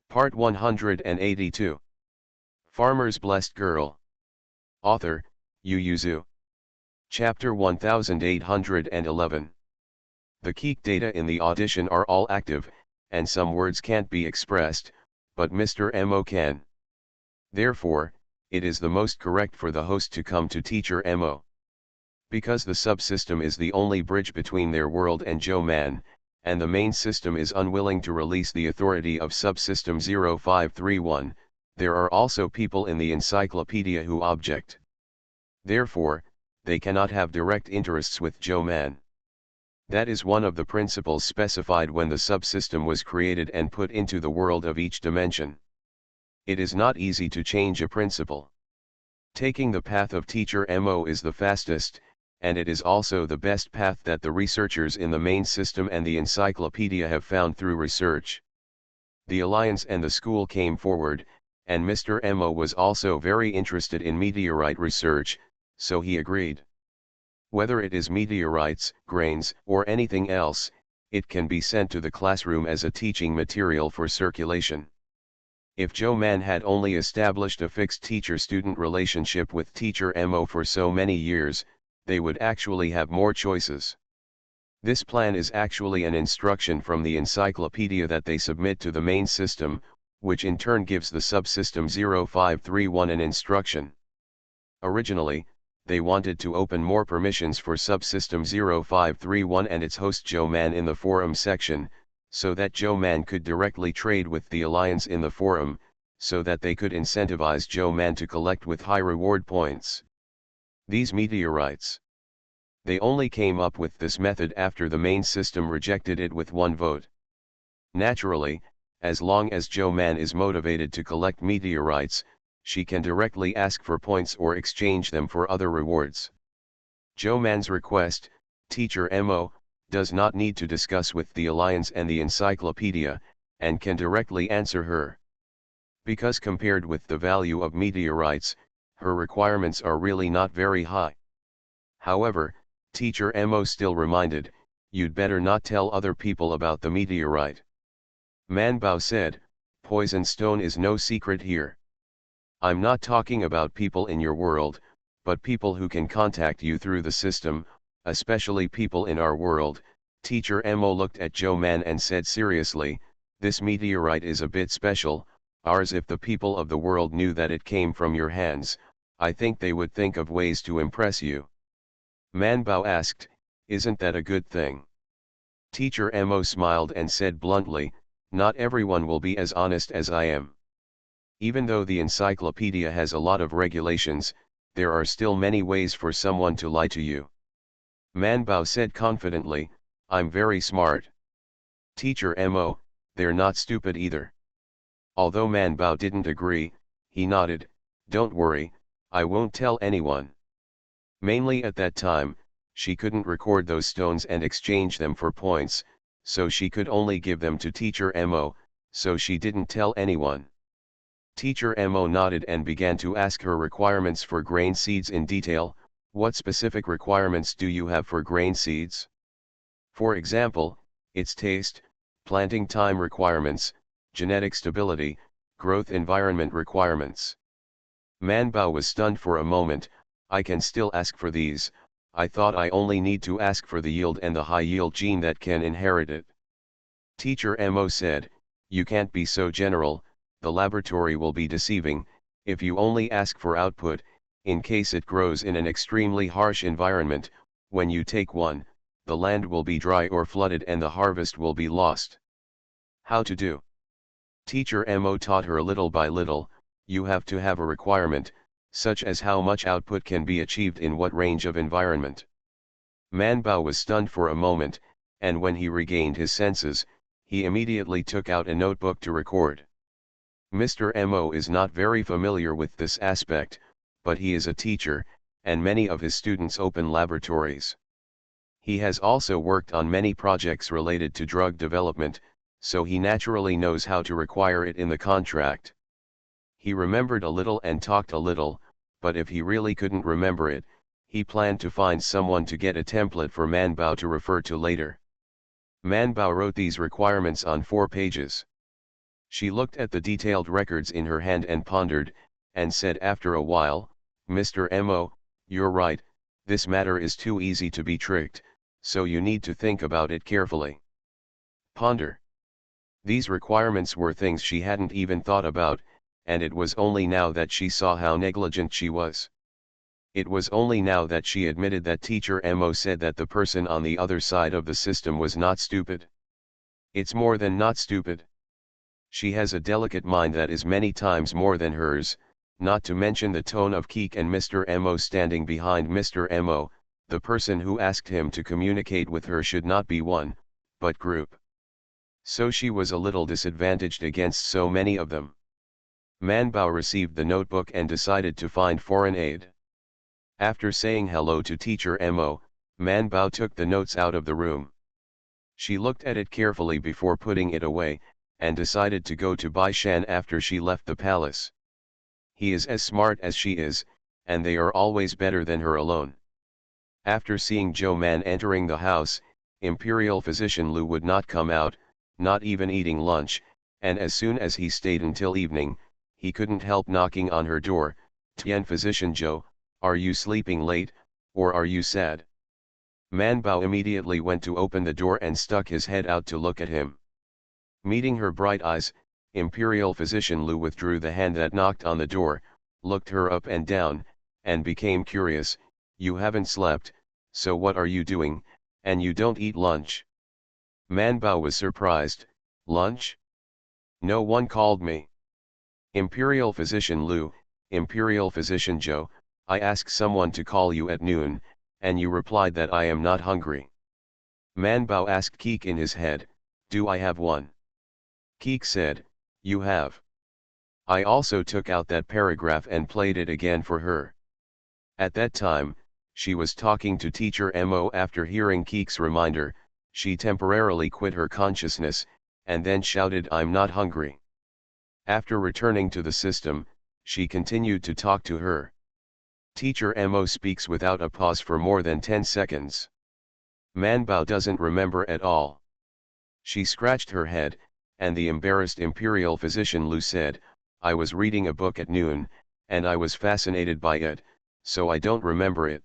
Part 182. Farmer's Blessed Girl. Author, Yu Zhu. Chapter 1811. The key data in the audition are all active, and some words can't be expressed, but Mr. Mo can. Therefore, it is the most correct for the host to come to Teacher Mo. Because the subsystem is the only bridge between their world and Joe Man, and the main system is unwilling to release the authority of subsystem 0531, there are also people in the encyclopedia who object. Therefore, they cannot have direct interests with Joe Man. That is one of the principles specified when the subsystem was created and put into the world of each dimension. It is not easy to change a principle. Taking the path of Teacher Mo is the fastest, and it is also the best path that the researchers in the main system and the encyclopedia have found through research. The Alliance and the school came forward, and Mr. Mo was also very interested in meteorite research, so he agreed. Whether it is meteorites, grains, or anything else, it can be sent to the classroom as a teaching material for circulation. If Joe Man had only established a fixed teacher-student relationship with Teacher Mo for so many years, they would actually have more choices. This plan is actually an instruction from the encyclopedia that they submit to the main system, which in turn gives the subsystem 0531 an instruction. Originally, they wanted to open more permissions for subsystem 0531 and its host Joe Man in the forum section, so that Joe Man could directly trade with the Alliance in the forum, so that they could incentivize Joe Man to collect with high reward points these meteorites. They only came up with this method after the main system rejected it with one vote. Naturally, as long as Joe Man is motivated to collect meteorites, she can directly ask for points or exchange them for other rewards. Joe Man's request, Teacher Mo, does not need to discuss with the Alliance and the encyclopedia, and can directly answer her. Because compared with the value of meteorites, her requirements are really not very high. However, Teacher Mo still reminded, "You'd better not tell other people about the meteorite." Man Bao said, "Poison stone is no secret here. I'm not talking about people in your world, but people who can contact you through the system, especially people in our world." Teacher Mo looked at Joe Man and said seriously, "This meteorite is a bit special, ours. If the people of the world knew that it came from your hands, I think they would think of ways to impress you." Man Bao asked, "Isn't that a good thing?" Teacher Mo smiled and said bluntly, "Not everyone will be as honest as I am. Even though the encyclopedia has a lot of regulations, there are still many ways for someone to lie to you." Man Bao said confidently, "I'm very smart." Teacher Mo, "They're not stupid either." Although Man Bao didn't agree, he nodded, "Don't worry, I won't tell anyone." Mainly at that time, she couldn't record those stones and exchange them for points, so she could only give them to Teacher Mo, so she didn't tell anyone. Teacher Mo nodded and began to ask her requirements for grain seeds in detail. "What specific requirements do you have for grain seeds? For example, its taste, planting time requirements, genetic stability, growth environment requirements." Man Bao was stunned for a moment. "I can still ask for these. I thought I only need to ask for the yield and the high yield gene that can inherit it." Teacher Mo said, "You can't be so general, the laboratory will be deceiving. If you only ask for output, in case it grows in an extremely harsh environment, when you take one, the land will be dry or flooded and the harvest will be lost." How to do? Teacher Mo taught her little by little. You have to have a requirement, such as how much output can be achieved in what range of environment. Man Bao was stunned for a moment, and when he regained his senses, he immediately took out a notebook to record. Mr. Mo is not very familiar with this aspect, but he is a teacher, and many of his students open laboratories. He has also worked on many projects related to drug development, so he naturally knows how to require it in the contract. He remembered a little and talked a little, but if he really couldn't remember it, he planned to find someone to get a template for Man Bao to refer to later. Man Bao wrote these requirements on 4 pages. She looked at the detailed records in her hand and pondered, and said after a while, Mr. Mo, you're right, this matter is too easy to be tricked, so you need to think about it carefully. Ponder. These requirements were things she hadn't even thought about, and it was only now that she saw how negligent she was. It was only now that she admitted that Teacher Mo said that the person on the other side of the system was not stupid. It's more than not stupid. She has a delicate mind that is many times more than hers, not to mention the tone of Keek and Mr. Mo standing behind Mr. Mo. The person who asked him to communicate with her should not be one, but group. So she was a little disadvantaged against so many of them. Man Bao received the notebook and decided to find foreign aid. After saying hello to Teacher Mo, Man Bao took the notes out of the room. She looked at it carefully before putting it away, and decided to go to Bai Shan after she left the palace. He is as smart as she is, and they are always better than her alone. After seeing Zhou Man entering the house, Imperial Physician Lu would not come out, not even eating lunch, and as soon as he stayed until evening, he couldn't help knocking on her door. Tian Physician Zhou, are you sleeping late, or are you sad? Man Bao immediately went to open the door and stuck his head out to look at him. Meeting her bright eyes, Imperial Physician Lu withdrew the hand that knocked on the door, looked her up and down, and became curious. You haven't slept, so what are you doing, and you don't eat lunch? Man Bao was surprised. Lunch? No one called me. Imperial Physician Lu, Imperial Physician Zhou, I asked someone to call you at noon, and you replied that I am not hungry. Man Bao asked Keek in his head, do I have one? Keek said, you have. I also took out that paragraph and played it again for her. At that time, she was talking to Teacher Mo. After hearing Keek's reminder, she temporarily quit her consciousness, and then shouted, I'm not hungry. After returning to the system, she continued to talk to her. Teacher Mo speaks without a pause for more than 10 seconds. Man Bao doesn't remember at all. She scratched her head, and the embarrassed Imperial Physician Lu said, I was reading a book at noon, and I was fascinated by it, so I don't remember it.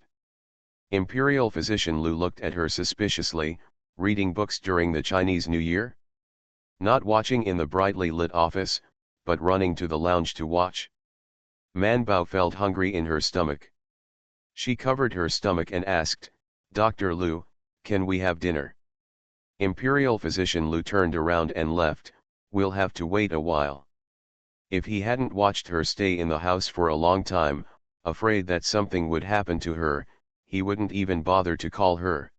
Imperial Physician Lu looked at her suspiciously, reading books during the Chinese New Year? Not watching in the brightly lit office, but running to the lounge to watch. Man Bao felt hungry in her stomach. She covered her stomach and asked, Dr. Lu, can we have dinner? Imperial Physician Lu turned around and left. We'll have to wait a while. If he hadn't watched her stay in the house for a long time, afraid that something would happen to her, he wouldn't even bother to call her.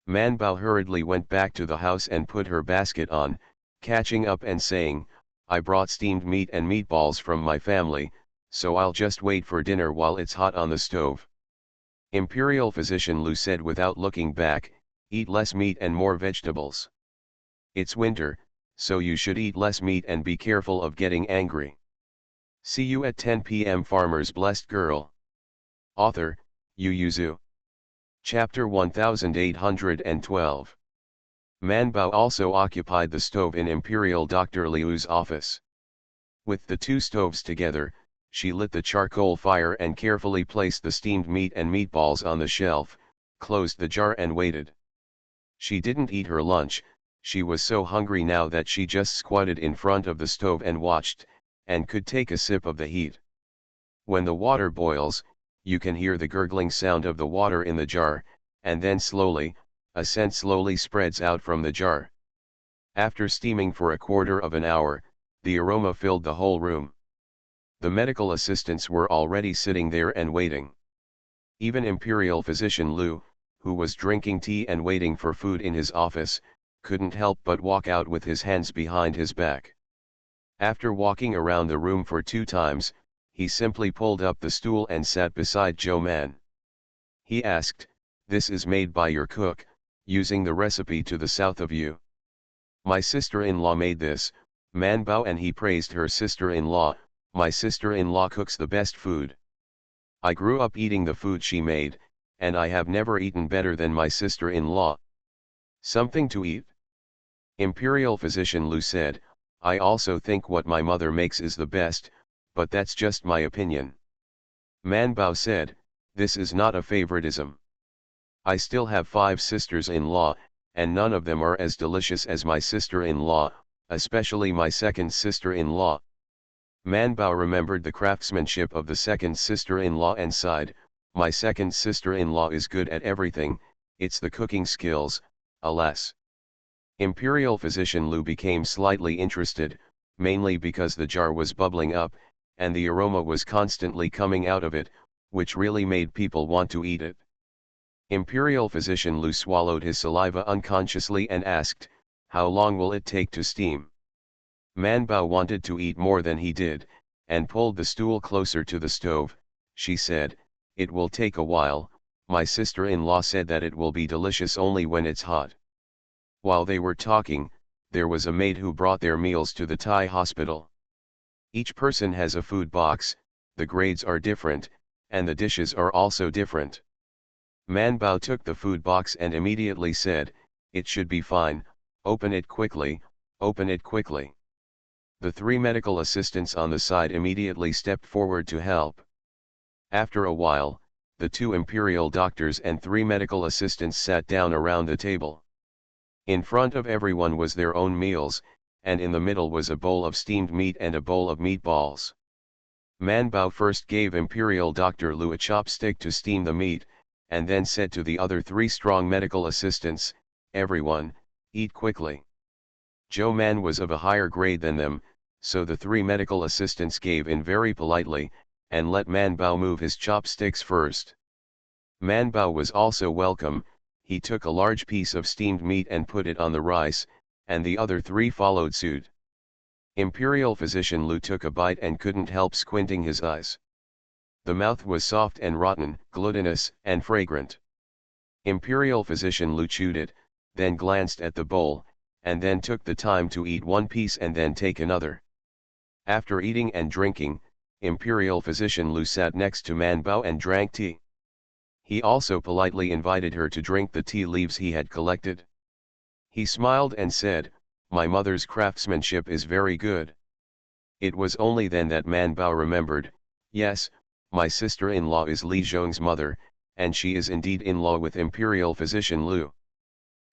Man Bao hurriedly went back to the house and put her basket on, catching up and saying, I brought steamed meat and meatballs from my family, so I'll just wait for dinner while it's hot on the stove. Imperial Physician Lu said without looking back, eat less meat and more vegetables. It's winter, so you should eat less meat and be careful of getting angry. See you at 10 p.m. Farmer's Blessed Girl. Author, Yu Yuzu. Chapter 1812. Man Bao also occupied the stove in Imperial Dr. Liu's office. With the two stoves together, she lit the charcoal fire and carefully placed the steamed meat and meatballs on the shelf, closed the jar and waited. She didn't eat her lunch. She was so hungry now that she just squatted in front of the stove and watched, and could take a sip of the heat. When the water boils, you can hear the gurgling sound of the water in the jar, and then slowly, a scent slowly spreads out from the jar. After steaming for a quarter of an hour, the aroma filled the whole room. The medical assistants were already sitting there and waiting. Even Imperial Physician Lu, who was drinking tea and waiting for food in his office, couldn't help but walk out with his hands behind his back. After walking around the room for 2 times, he simply pulled up the stool and sat beside Zhou Man. He asked, this is made by your cook, using the recipe to the south of you. My sister-in-law made this, Man Bao, and he praised her sister-in-law. My sister-in-law cooks the best food. I grew up eating the food she made, and I have never eaten better than my sister-in-law. Something to eat? Imperial Physician Lu said, I also think what my mother makes is the best, but that's just my opinion. Man Bao said, this is not a favoritism. I still have 5 sisters-in-law, and none of them are as delicious as my sister-in-law, especially my second sister-in-law. Man Bao remembered the craftsmanship of the second sister-in-law and sighed, my second sister-in-law is good at everything, it's the cooking skills, alas. Imperial physician Lu became slightly interested, mainly because the jar was bubbling up, and the aroma was constantly coming out of it, which really made people want to eat it. Imperial physician Lu swallowed his saliva unconsciously and asked, how long will it take to steam? Man Bao wanted to eat more than he did, and pulled the stool closer to the stove. She said, it will take a while, my sister-in-law said that it will be delicious only when it's hot. While they were talking, there was a maid who brought their meals to the Thai hospital. Each person has a food box, the grades are different, and the dishes are also different. Man Bao took the food box and immediately said, it should be fine, open it quickly, open it quickly. The 3 medical assistants on the side immediately stepped forward to help. After a while, the 2 imperial doctors and 3 medical assistants sat down around the table. In front of everyone was their own meals, and in the middle was a bowl of steamed meat and a bowl of meatballs. Man Bao first gave Imperial Dr. Lu a chopstick to steam the meat, and then said to the other 3 strong medical assistants, everyone, eat quickly. Zhou Man was of a higher grade than them, so the 3 medical assistants gave in very politely, and let Man Bao move his chopsticks first. Man Bao was also welcome, he took a large piece of steamed meat and put it on the rice, and the other 3 followed suit. Imperial physician Lu took a bite and couldn't help squinting his eyes. The mouth was soft and rotten, glutinous and fragrant. Imperial physician Lu chewed it, then glanced at the bowl, and then took the time to eat one piece and then take another. After eating and drinking, Imperial physician Lu sat next to Man Bao and drank tea. He also politely invited her to drink the tea leaves he had collected. He smiled and said, my mother's craftsmanship is very good. It was only then that Man Bao remembered, yes, my sister-in-law is Li Zhong's mother, and she is indeed in-law with Imperial physician Lu.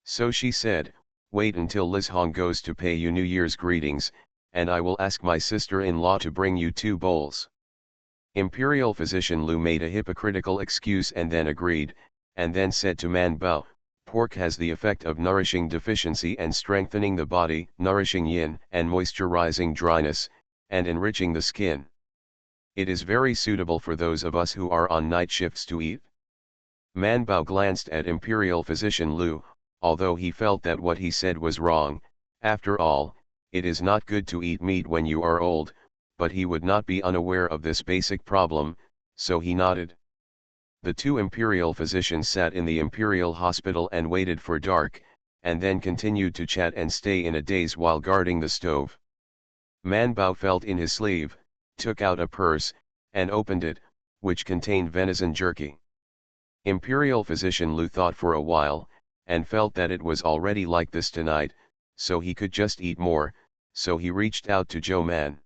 So she said, wait until Liz Hong goes to pay you New Year's greetings, and I will ask my sister-in-law to bring you 2 bowls. Imperial physician Lu made a hypocritical excuse and then agreed, and then said to Man Bao, pork has the effect of nourishing deficiency and strengthening the body, nourishing yin and moisturizing dryness, and enriching the skin. It is very suitable for those of us who are on night shifts to eat. Man Bao glanced at Imperial physician Lu, although he felt that what he said was wrong. After all, it is not good to eat meat when you are old, but he would not be unaware of this basic problem, so he nodded. The 2 imperial physicians sat in the imperial hospital and waited for dark, and then continued to chat and stay in a daze while guarding the stove. Man Bao felt in his sleeve, took out a purse, and opened it, which contained venison jerky. Imperial physician Lu thought for a while, and felt that it was already like this tonight, so he could just eat more, so he reached out to Zhou Man.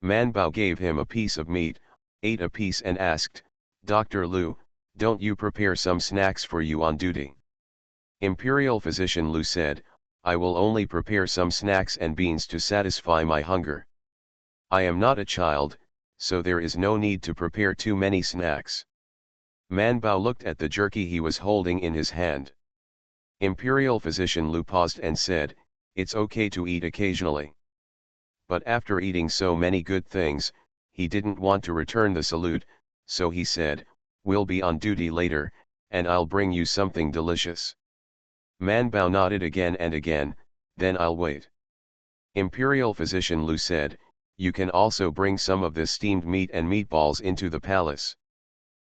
Man Bao gave him a piece of meat, ate a piece and asked, Dr. Lu, don't you prepare some snacks for you on duty? Imperial physician Lu said, I will only prepare some snacks and beans to satisfy my hunger. I am not a child, so there is no need to prepare too many snacks. Man Bao looked at the jerky he was holding in his hand. Imperial physician Lu paused and said, it's okay to eat occasionally. But after eating so many good things, he didn't want to return the salute, so he said, we'll be on duty later, and I'll bring you something delicious. Man Bao nodded again and again, then I'll wait. Imperial physician Lu said, you can also bring some of this steamed meat and meatballs into the palace.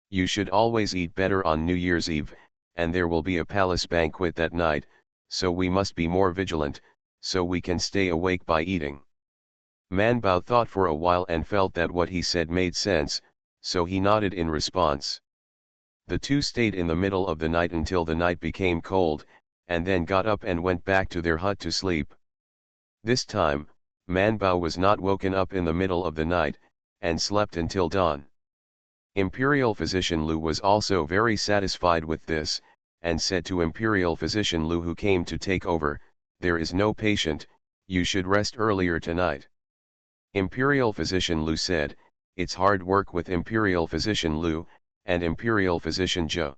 You should always eat better on New Year's Eve, and there will be a palace banquet that night, so we must be more vigilant, so we can stay awake by eating. Man Bao thought for a while and felt that what he said made sense, so he nodded in response. The 2 stayed in the middle of the night until the night became cold, and then got up and went back to their hut to sleep. This time, Man Bao was not woken up in the middle of the night, and slept until dawn. Imperial Physician Lu was also very satisfied with this, and said to Imperial Physician Lu, who came to take over, "There is no patient, you should rest earlier tonight." Imperial Physician Lu said, "It's hard work with Imperial Physician Lu, and Imperial Physician Zhou."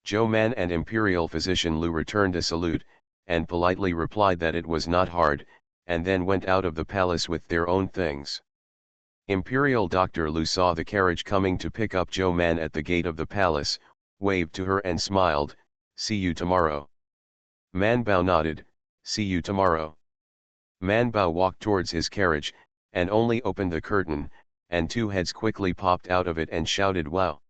Zhou Man and Imperial Physician Lu returned a salute, and politely replied that it was not hard, and then went out of the palace with their own things. Imperial Dr. Lu saw the carriage coming to pick up Zhou Man at the gate of the palace, waved to her and smiled, "See you tomorrow." Man Bao nodded, "See you tomorrow." Man Bao walked towards his carriage, and only opened the curtain, and two heads quickly popped out of it and shouted, "Wow!"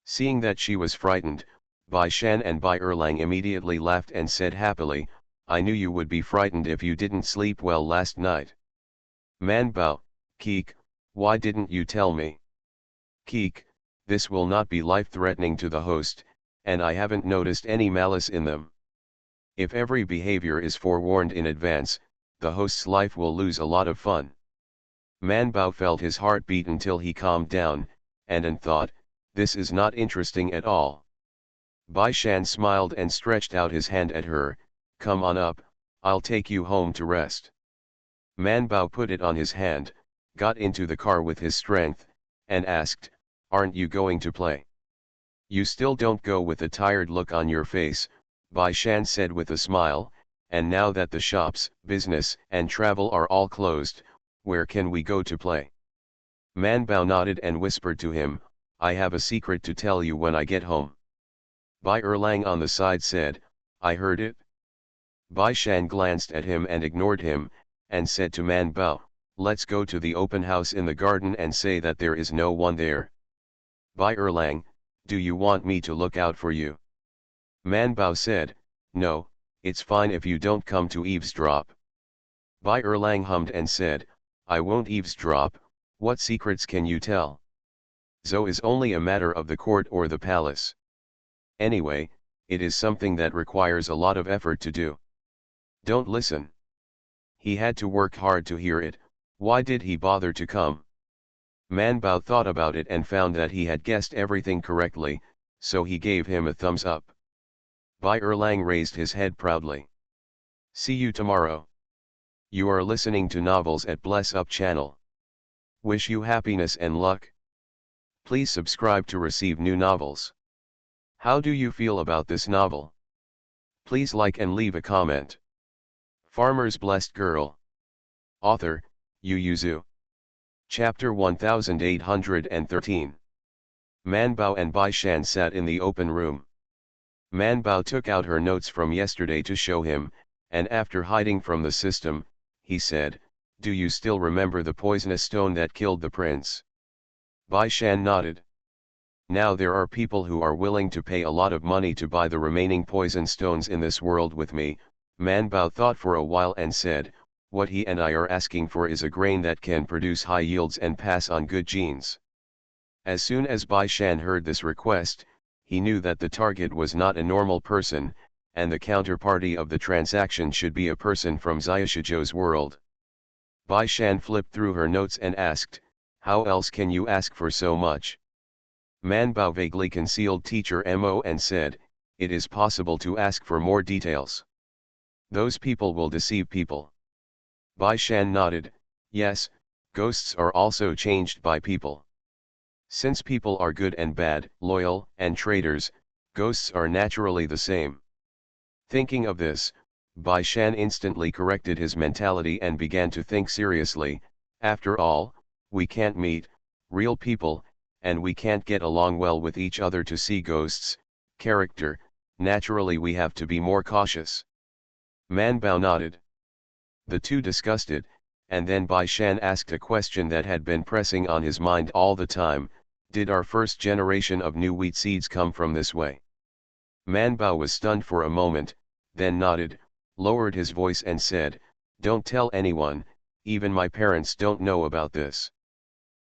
Seeing that she was frightened, Bai Shan and Bai Erlang immediately laughed and said happily, "I knew you would be frightened if you didn't sleep well last night." Man Bao, "Keek, why didn't you tell me?" Keek, "This will not be life-threatening to the host, and I haven't noticed any malice in them. If every behavior is forewarned in advance, the host's life will lose a lot of fun." Man Bao felt his heart beat until he calmed down, and thought, "This is not interesting at all." Bai Shan smiled and stretched out his hand at her, "Come on up, I'll take you home to rest." Man Bao put it on his hand, got into the car with his strength, and asked, "Aren't you going to play?" "You still don't go with a tired look on your face," Bai Shan said with a smile, "and now that the shops, business, and travel are all closed, where can we go to play?" Man Bao nodded and whispered to him, "I have a secret to tell you when I get home." Bai Erlang on the side said, "I heard it." Bai Shan glanced at him and ignored him, and said to Man Bao, "Let's go to the open house in the garden and say that there is no one there." Bai Erlang, "Do you want me to look out for you?" Man Bao said, "No, it's fine if you don't come to eavesdrop." Bai Erlang hummed and said, "I won't eavesdrop, what secrets can you tell? Zhou is only a matter of the court or the palace. Anyway, it is something that requires a lot of effort to do. Don't listen." He had to work hard to hear it, why did he bother to come? Man Bao thought about it and found that he had guessed everything correctly, so he gave him a thumbs up. Bai Erlang raised his head proudly. "See you tomorrow." You are listening to Novels at Bless Up channel. Wish you happiness and luck. Please subscribe to receive new novels. How do you feel about this novel? Please like and leave a comment. Farmer's Blessed Girl. Author, Yu Yuzu. Chapter 1813. Man Bao and Bai Shan sat in the open room. Man Bao took out her notes from yesterday to show him, and after hiding from the system, he said, "Do you still remember the poisonous stone that killed the prince?" Bai Shan nodded. "Now there are people who are willing to pay a lot of money to buy the remaining poison stones in this world with me." Man Bao thought for a while and said, "What he and I are asking for is a grain that can produce high yields and pass on good genes." As soon as Bai Shan heard this request, he knew that the target was not a normal person, and the counterparty of the transaction should be a person from Xiaoshizhou's world. Bai Shan flipped through her notes and asked, "How else can you ask for so much?" Man Bao vaguely concealed teacher Mo and said, "It is possible to ask for more details. Those people will deceive people." Bai Shan nodded, "Yes, ghosts are also changed by people. Since people are good and bad, loyal and traitors, ghosts are naturally the same." Thinking of this, Bai Shan instantly corrected his mentality and began to think seriously, "After all, we can't meet real people, and we can't get along well with each other to see ghosts. Character, naturally we have to be more cautious." Man Bao nodded. The two discussed it, and then Bai Shan asked a question that had been pressing on his mind all the time: "Did our first generation of new wheat seeds come from this way?" Man Bao was stunned for a moment, then nodded, lowered his voice and said, "Don't tell anyone, even my parents don't know about this."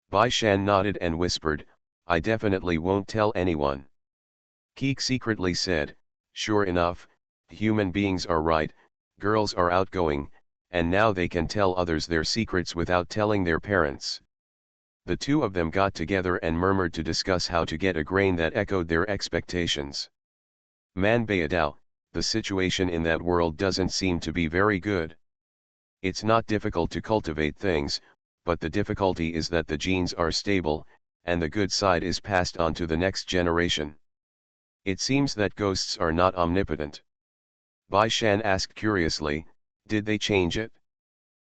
Bai Shan nodded and whispered, "I definitely won't tell anyone." Keek secretly said, "Sure enough, human beings are right, girls are outgoing, and now they can tell others their secrets without telling their parents. The two of them got together and murmured to discuss how to get a grain that echoed their expectations. Man Bayadao, the situation in that world doesn't seem to be very good. It's not difficult to cultivate things, but the difficulty is that the genes are stable, and the good side is passed on to the next generation. It seems that ghosts are not omnipotent. Bai Shan asked curiously, did they change it?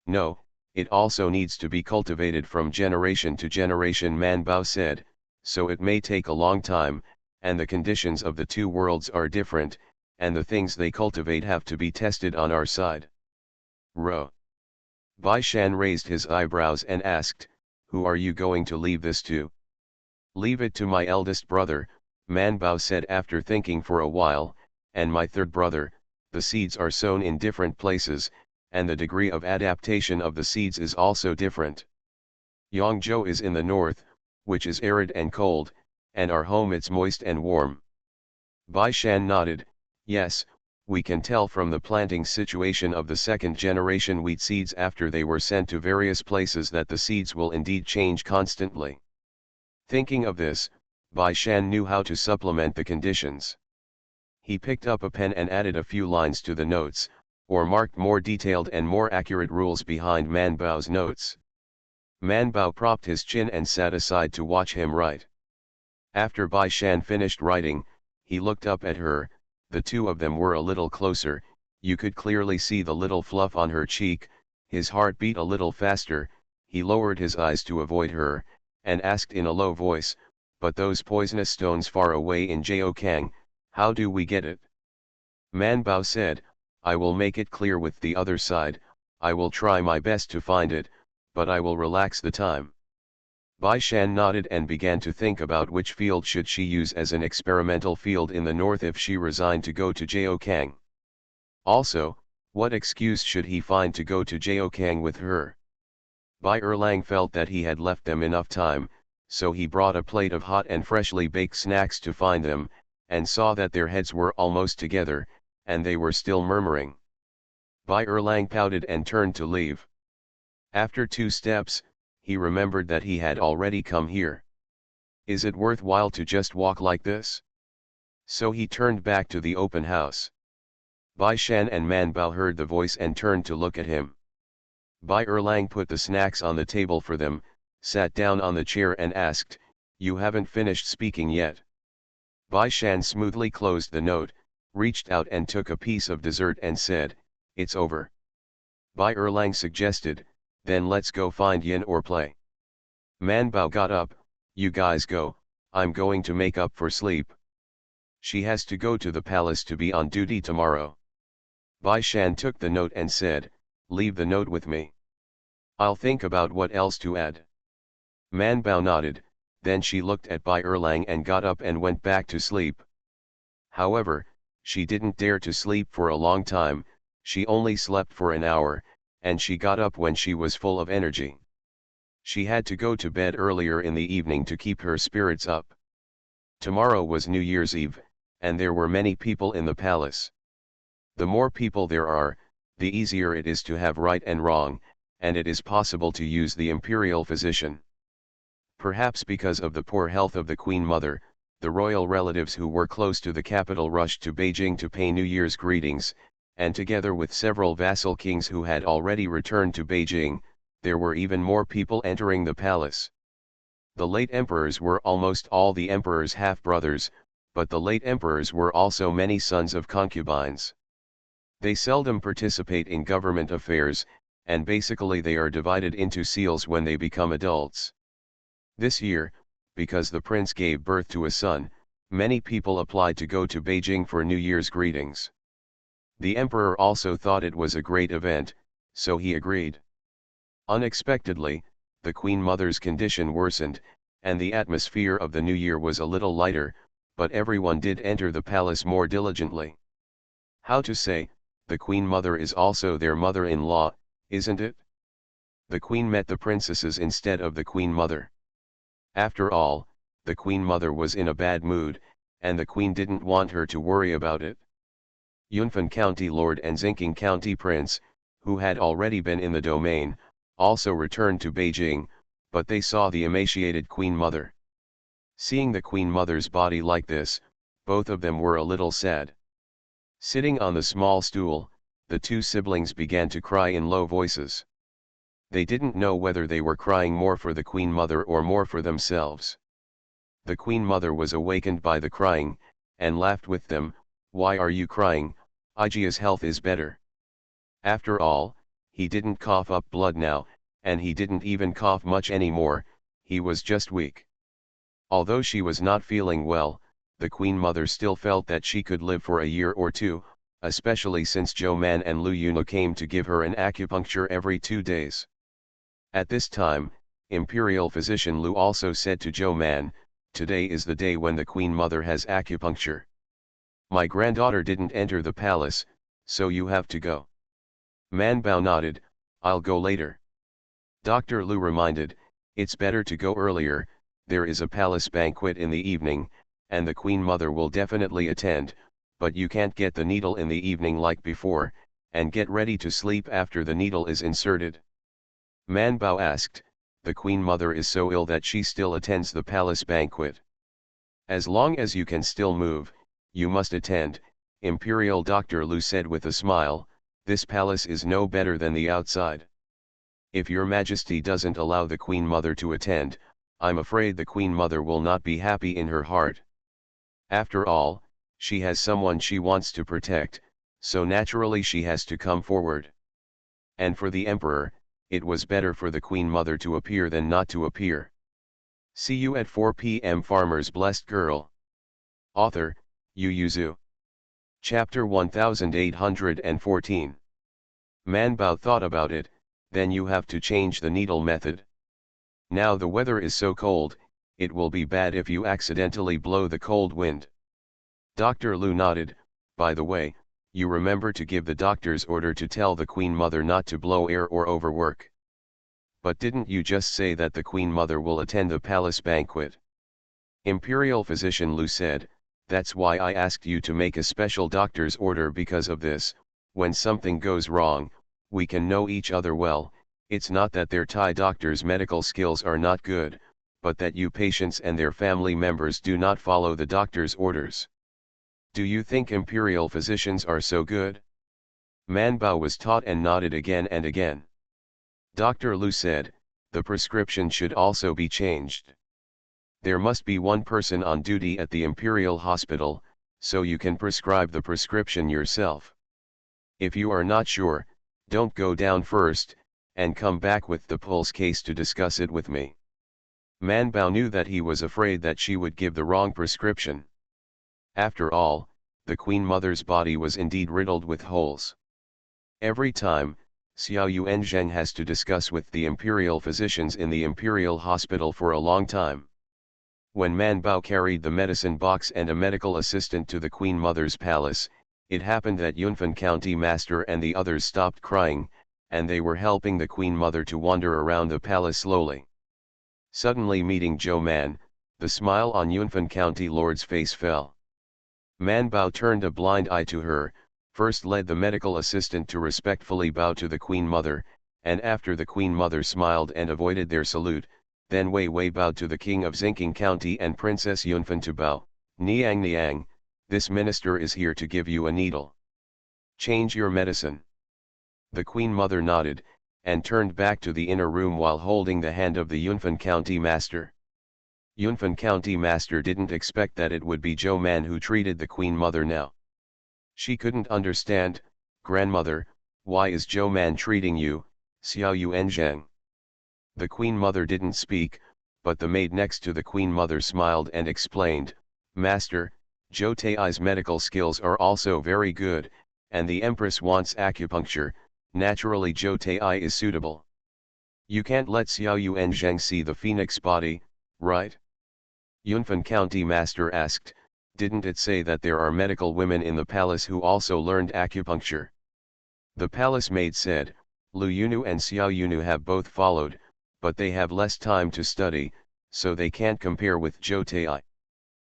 No, it also needs to be cultivated from generation to generation, Man Bao said, so it may take a long time, and the conditions of the two worlds are different, and the things they cultivate have to be tested on our side. Ro. Bai Shan raised his eyebrows and asked, who are you going to leave this to? Leave it to my eldest brother, Man Bao said after thinking for a while, and my third brother. The seeds are sown in different places, and the degree of adaptation of the seeds is also different. Yangzhou is in the north, which is arid and cold, and our home it's moist and warm. Bai Shan nodded, yes, we can tell from the planting situation of the second generation wheat seeds after they were sent to various places that the seeds will indeed change constantly. Thinking of this, Bai Shan knew how to supplement the conditions. He picked up a pen and added a few lines to the notes, or marked more detailed and more accurate rules behind Man Bao's notes. Man Bao propped his chin and sat aside to watch him write. After Bai Shan finished writing, he looked up at her. The two of them were a little closer, you could clearly see the little fluff on her cheek. His heart beat a little faster. He lowered his eyes to avoid her, and asked in a low voice, but those poisonous stones far away in Jiaokang, how do we get it? Man Bao said, I will make it clear with the other side, I will try my best to find it, but I will relax the time. Bai Shan nodded and began to think about which field should she use as an experimental field in the north if she resigned to go to Jiaokang. Also, what excuse should he find to go to Jiaokang with her? Bai Erlang felt that he had left them enough time, so he brought a plate of hot and freshly baked snacks to find them, and saw that their heads were almost together, and they were still murmuring. Bai Erlang pouted and turned to leave. After 2 steps, he remembered that he had already come here. Is it worthwhile to just walk like this? So he turned back to the open house. Bai Shan and Man Bao heard the voice and turned to look at him. Bai Erlang put the snacks on the table for them, sat down on the chair and asked, you haven't finished speaking yet? Bai Shan smoothly closed the note, reached out and took a piece of dessert and said, it's over. Bai Erlang suggested, then let's go find Yin or play. Man Bao got up, you guys go, I'm going to make up for sleep. She has to go to the palace to be on duty tomorrow. Bai Shan took the note and said, leave the note with me. I'll think about what else to add. Man Bao nodded, then she looked at Bai Erlang and got up and went back to sleep. However, she didn't dare to sleep for a long time, she only slept for an hour, and she got up when she was full of energy. She had to go to bed earlier in the evening to keep her spirits up. Tomorrow was New Year's Eve, and there were many people in the palace. The more people there are, the easier it is to have right and wrong, and it is possible to use the imperial physician. Perhaps because of the poor health of the Queen Mother, the royal relatives who were close to the capital rushed to Beijing to pay New Year's greetings, and together with several vassal kings who had already returned to Beijing, there were even more people entering the palace. The late emperors were almost all the emperor's half-brothers, but the late emperors were also many sons of concubines. They seldom participate in government affairs, and basically they are divided into seals when they become adults. This year, because the prince gave birth to a son, many people applied to go to Beijing for New Year's greetings. The emperor also thought it was a great event, so he agreed. Unexpectedly, the Queen Mother's condition worsened, and the atmosphere of the new year was a little lighter, but everyone did enter the palace more diligently. How to say, the Queen Mother is also their mother-in-law, isn't it? The Queen met the princesses instead of the Queen Mother. After all, the Queen Mother was in a bad mood, and the Queen didn't want her to worry about it. Yunfan County Lord and Xinking County Prince, who had already been in the domain, also returned to Beijing, but they saw the emaciated Queen Mother. Seeing the Queen Mother's body like this, both of them were a little sad. Sitting on the small stool, the two siblings began to cry in low voices. They didn't know whether they were crying more for the Queen Mother or more for themselves. The Queen Mother was awakened by the crying, and laughed with them. "Why are you crying? Ijia's health is better." After all, he didn't cough up blood now, and he didn't even cough much anymore, he was just weak. Although she was not feeling well, the Queen Mother still felt that she could live for a year or two, especially since Zhou Man and Lu Yunu came to give her an acupuncture every 2 days. At this time, Imperial Physician Lu also said to Zhou Man, "Today is the day when the Queen Mother has acupuncture. My granddaughter didn't enter the palace, so you have to go." Man Bao nodded, "I'll go later." Dr. Lu reminded, "It's better to go earlier, there is a palace banquet in the evening, and the Queen Mother will definitely attend, but you can't get the needle in the evening like before, and get ready to sleep after the needle is inserted." Man Bao asked, "The Queen Mother is so ill that she still attends the palace banquet?" "As long as you can still move, you must attend," Imperial Dr. Lu said with a smile. "This palace is no better than the outside. If your Majesty doesn't allow the Queen Mother to attend, I'm afraid the Queen Mother will not be happy in her heart. After all, she has someone she wants to protect, so naturally she has to come forward. And for the Emperor, it was better for the Queen Mother to appear than not to appear." See you at 4 p.m. Farmer's Blessed Girl. Author, Yu Yuzu. Chapter 1814. Man Bao thought about it. "Then you have to change the needle method. Now the weather is so cold, it will be bad if you accidentally blow the cold wind." Dr. Lu nodded. "By the way, you remember to give the doctor's order to tell the Queen Mother not to blow air or overwork. But didn't you just say that the Queen Mother will attend the palace banquet?" Imperial Physician Lu said, "That's why I asked you to make a special doctor's order because of this. When something goes wrong, we can know each other well. It's not that their Thai doctors' medical skills are not good, but that you patients and their family members do not follow the doctor's orders. Do you think imperial physicians are so good?" Man Bao was taught and nodded again and again. Dr. Lu said, "The prescription should also be changed. There must be one person on duty at the imperial hospital, so you can prescribe the prescription yourself. If you are not sure, don't go down first, and come back with the pulse case to discuss it with me." Man Bao knew that he was afraid that she would give the wrong prescription. After all, the Queen Mother's body was indeed riddled with holes. Every time, Xiao Yuanzheng has to discuss with the imperial physicians in the imperial hospital for a long time. When Man Bao carried the medicine box and a medical assistant to the Queen Mother's palace, it happened that Yunfan County Master and the others stopped crying, and they were helping the Queen Mother to wander around the palace slowly. Suddenly meeting Zhou Man, the smile on Yunfan County Lord's face fell. Man Bao turned a blind eye to her, first led the medical assistant to respectfully bow to the Queen Mother, and after the Queen Mother smiled and avoided their salute, then Wei Wei bowed to the King of Xingqing County and Princess Yunfan to bow. "Niang Niang, this minister is here to give you a needle. Change your medicine." The Queen Mother nodded, and turned back to the inner room while holding the hand of the Yunfan County Master. Yunfan County Master didn't expect that it would be Zhou Man who treated the Queen Mother now. She couldn't understand. "Grandmother, why is Zhou Man treating you, Xiao Yuanzheng?" The Queen Mother didn't speak, but the maid next to the Queen Mother smiled and explained, "Master, Zhou Tai's medical skills are also very good, and the Empress wants acupuncture, naturally Zhou Tai is suitable. You can't let Xiao Yuanzheng see the phoenix body, right?" Yunfan County Master asked, "Didn't it say that there are medical women in the palace who also learned acupuncture?" The palace maid said, "Lu Yunu and Xiao Yunu have both followed, but they have less time to study, so they can't compare with Zhou Tai."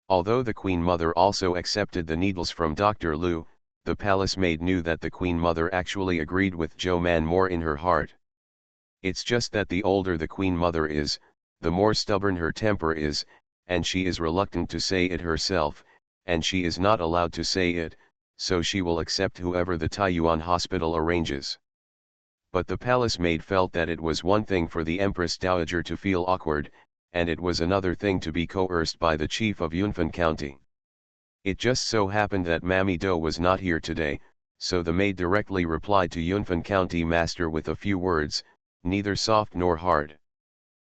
Although the Queen Mother also accepted the needles from Dr. Lu, the palace maid knew that the Queen Mother actually agreed with Zhou Man more in her heart. It's just that the older the Queen Mother is, the more stubborn her temper is, and she is reluctant to say it herself, and she is not allowed to say it, so she will accept whoever the Taiyuan hospital arranges. But the palace maid felt that it was one thing for the Empress Dowager to feel awkward, and it was another thing to be coerced by the chief of Yunfan County. It just so happened that Mammy Do was not here today, so the maid directly replied to Yunfan County Master with a few words, neither soft nor hard.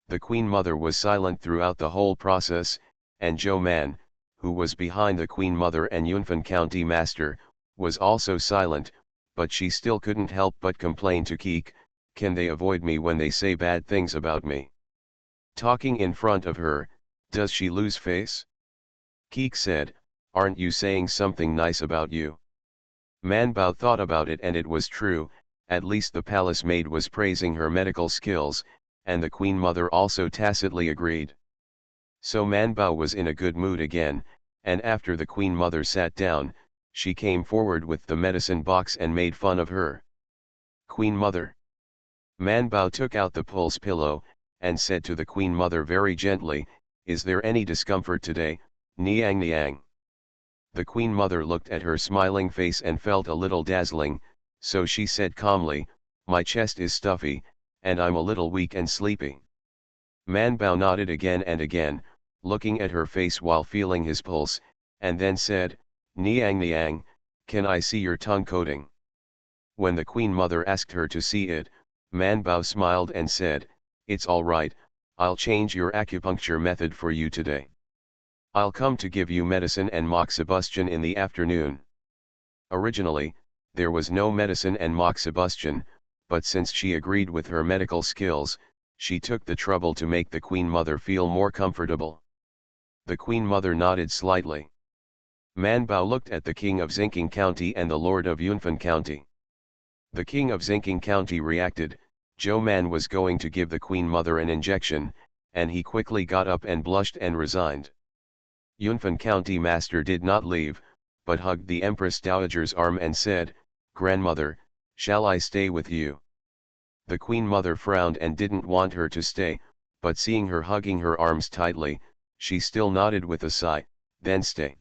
The Queen Mother was silent throughout the whole process, and Zhou Man, who was behind the Queen Mother and Yunfan County Master, was also silent, but she still couldn't help but complain to Keek, can they avoid me when they say bad things about me? Talking in front of her, does she lose face? Keek said, aren't you saying something nice about you? Man Bao thought about it and it was true, at least the palace maid was praising her medical skills, and the Queen Mother also tacitly agreed. So Man Bao was in a good mood again, and after the Queen Mother sat down, she came forward with the medicine box and made fun of her. Queen Mother. Man Bao took out the pulse pillow, and said to the Queen Mother very gently, is there any discomfort today, Niang Niang? The Queen Mother looked at her smiling face and felt a little dazzling, so she said calmly, my chest is stuffy, and I'm a little weak and sleepy. Man Bao nodded again and again, looking at her face while feeling his pulse, and then said, Niang Niang, can I see your tongue coating? When the Queen Mother asked her to see it, Man Bao smiled and said, it's all right, I'll change your acupuncture method for you today. I'll come to give you medicine and moxibustion in the afternoon. Originally, there was no medicine and moxibustion, but since she agreed with her medical skills, she took the trouble to make the Queen Mother feel more comfortable. The Queen Mother nodded slightly. Man Bao looked at the King of Xinqing County and the Lord of Yunfan County. The King of Xinqing County reacted, Zhou Man was going to give the Queen Mother an injection, and he quickly got up and blushed and resigned. Yunfan County Master did not leave, but hugged the Empress Dowager's arm and said, Grandmother, shall I stay with you? The Queen Mother frowned and didn't want her to stay, but seeing her hugging her arms tightly, she still nodded with a sigh, then stay.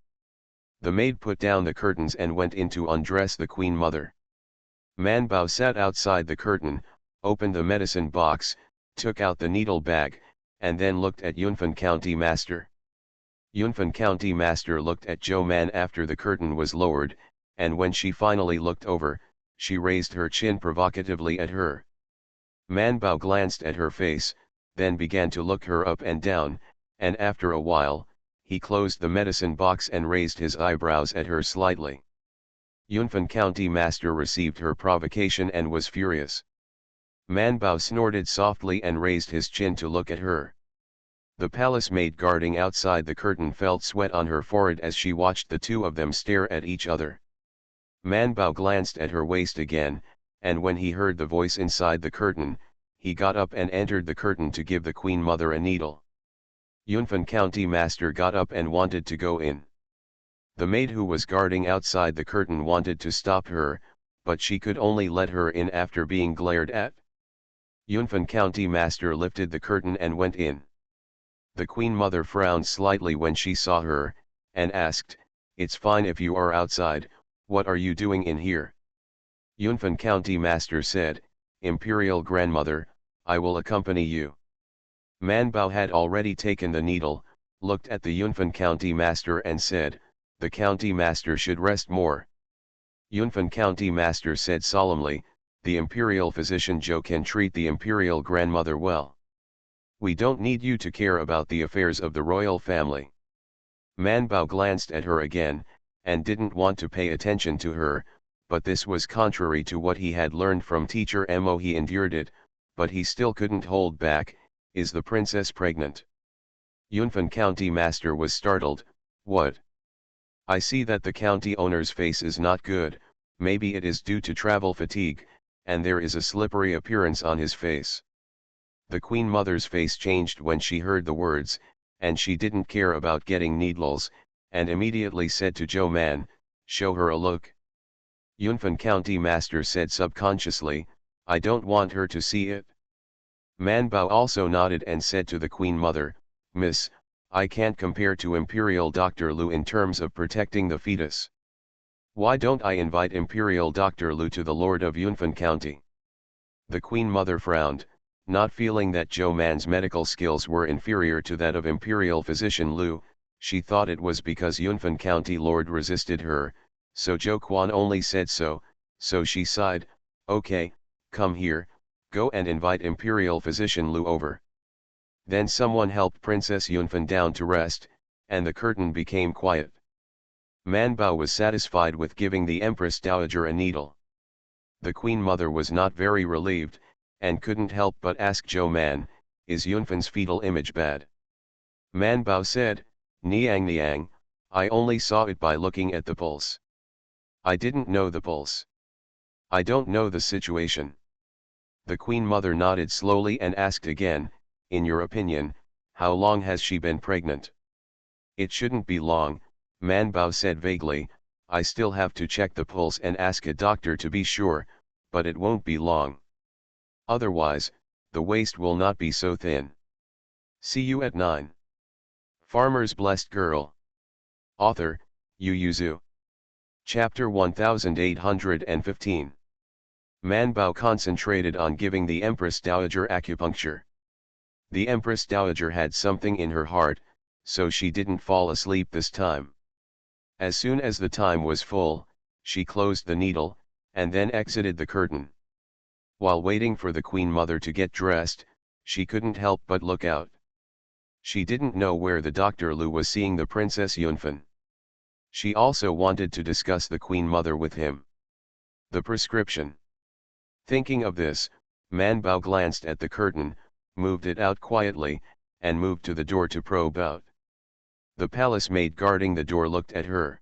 The maid put down the curtains and went in to undress the Queen Mother. Man Bao sat outside the curtain, opened the medicine box, took out the needle bag, and then looked at Yunfan County Master. Yunfan County Master looked at Zhou Man after the curtain was lowered, and when she finally looked over, she raised her chin provocatively at her. Man Bao glanced at her face, then began to look her up and down, and after a while, he closed the medicine box and raised his eyebrows at her slightly. Yunfan County Master received her provocation and was furious. Man Bao snorted softly and raised his chin to look at her. The palace maid guarding outside the curtain felt sweat on her forehead as she watched the two of them stare at each other. Man Bao glanced at her waist again, and when he heard the voice inside the curtain, he got up and entered the curtain to give the Queen Mother a needle. Yunfan County Master got up and wanted to go in. The maid who was guarding outside the curtain wanted to stop her, but she could only let her in after being glared at. Yunfan County Master lifted the curtain and went in. The Queen Mother frowned slightly when she saw her, and asked, it's fine if you are outside, what are you doing in here? Yunfan County Master said, Imperial Grandmother, I will accompany you. Man Bao had already taken the needle, looked at the Yunfan County Master and said, the County Master should rest more. Yunfan County Master said solemnly, the Imperial Physician Zhou can treat the Imperial Grandmother well. We don't need you to care about the affairs of the royal family. Man Bao glanced at her again, and didn't want to pay attention to her, but this was contrary to what he had learned from teacher Mo. He endured it, but he still couldn't hold back, is the princess pregnant? Yunfan County Master was startled, what? I see that the county owner's face is not good, maybe it is due to travel fatigue, and there is a slippery appearance on his face. The Queen Mother's face changed when she heard the words, and she didn't care about getting needles, and immediately said to Zhou Man, show her a look. Yunfan County Master said subconsciously, I don't want her to see it. Man Bao also nodded and said to the Queen Mother, Miss, I can't compare to Imperial Dr. Lu in terms of protecting the fetus. Why don't I invite Imperial Dr. Lu to the Lord of Yunfan County? The Queen Mother frowned, not feeling that Zhou Man's medical skills were inferior to that of Imperial Physician Lu. She thought it was because Yunfan County Lord resisted her, so Zhou Quan only said so she sighed, okay, come here, go and invite Imperial Physician Lu over. Then someone helped Princess Yunfan down to rest, and the curtain became quiet. Man Bao was satisfied with giving the Empress Dowager a needle. The Queen Mother was not very relieved, and couldn't help but ask Zhou Man, is Yunfan's fetal image bad? Man Bao said, Niang, I only saw it by looking at the pulse. I didn't know the pulse. I don't know the situation. The Queen Mother nodded slowly and asked again, in your opinion, how long has she been pregnant? It shouldn't be long, Man Bao said vaguely, I still have to check the pulse and ask a doctor to be sure, but it won't be long. Otherwise, the waist will not be so thin. See you at 9. Farmer's Blessed Girl. Author, Yu Yuzu. Chapter 1815. Man Bao concentrated on giving the Empress Dowager acupuncture. The Empress Dowager had something in her heart, so she didn't fall asleep this time. As soon as the time was full, she closed the needle, and then exited the curtain. While waiting for the Queen Mother to get dressed, she couldn't help but look out. She didn't know where the Dr. Lu was seeing the Princess Yunfan. She also wanted to discuss the Queen Mother with him. The prescription. Thinking of this, Man Bao glanced at the curtain, moved it out quietly, and moved to the door to probe out. The palace maid guarding the door looked at her.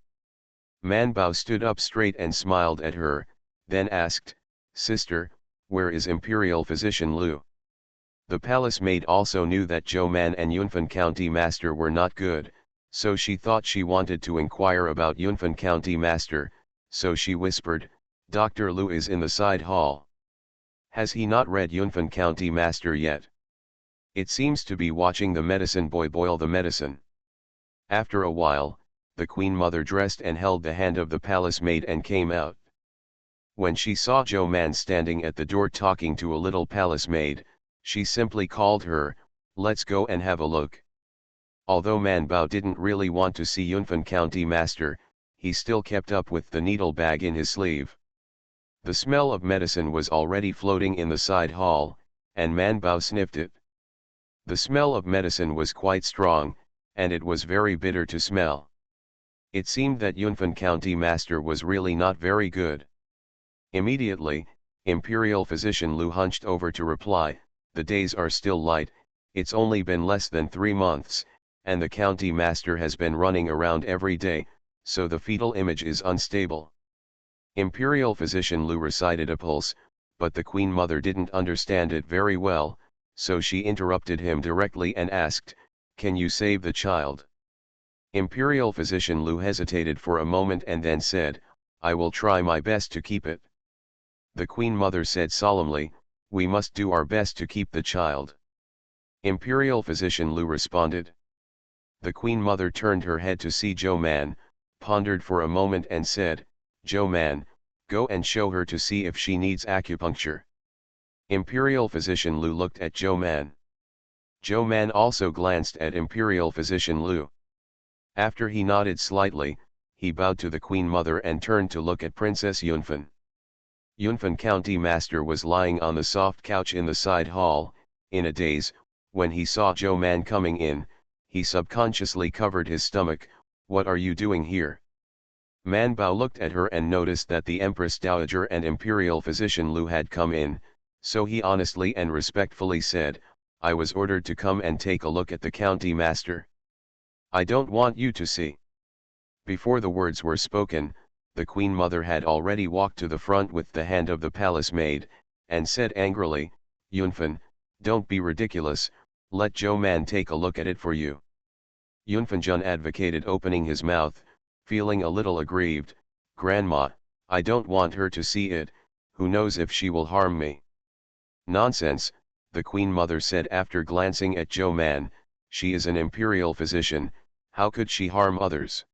Man Bao stood up straight and smiled at her, then asked, Sister, where is Imperial Physician Lu? The palace maid also knew that Zhou Man and Yunfan County Master were not good, so she thought she wanted to inquire about Yunfan County Master, so she whispered, Dr. Lu is in the side hall. Has he not read Yunfan County Master yet? It seems to be watching the medicine boy boil the medicine. After a while, the Queen Mother dressed and held the hand of the palace maid and came out. When she saw Zhou Man standing at the door talking to a little palace maid, she simply called her, let's go and have a look. Although Man Bao didn't really want to see Yunfan County Master, he still kept up with the needle bag in his sleeve. The smell of medicine was already floating in the side hall, and Man Bao sniffed it. The smell of medicine was quite strong, and it was very bitter to smell. It seemed that Yunfan County Master was really not very good. Immediately, Imperial Physician Lu hunched over to reply, the days are still light, it's only been less than 3 months, and the County Master has been running around every day, so the fetal image is unstable. Imperial Physician Lu recited a pulse, but the Queen Mother didn't understand it very well, so she interrupted him directly and asked, can you save the child? Imperial Physician Lu hesitated for a moment and then said, I will try my best to keep it. The Queen Mother said solemnly, we must do our best to keep the child. Imperial Physician Lu responded. The Queen Mother turned her head to see Zhou Man, pondered for a moment and said, Zhou Man, go and show her to see if she needs acupuncture. Imperial Physician Lu looked at Zhou Man. Zhou Man also glanced at Imperial Physician Lu. After he nodded slightly, he bowed to the Queen Mother and turned to look at Princess Yunfan. Yunfan County Master was lying on the soft couch in the side hall, in a daze. When he saw Zhou Man coming in, he subconsciously covered his stomach. What are you doing here? Man Bao looked at her and noticed that the Empress Dowager and Imperial Physician Lu had come in, so he honestly and respectfully said, I was ordered to come and take a look at the County Master. I don't want you to see. Before the words were spoken, the Queen Mother had already walked to the front with the hand of the palace maid, and said angrily, Yunfan, don't be ridiculous, let Zhou Man take a look at it for you. Yunfan Jun advocated opening his mouth, feeling a little aggrieved, Grandma, I don't want her to see it, who knows if she will harm me. Nonsense, the Queen Mother said after glancing at Zhou Man, she is an imperial physician, how could she harm others?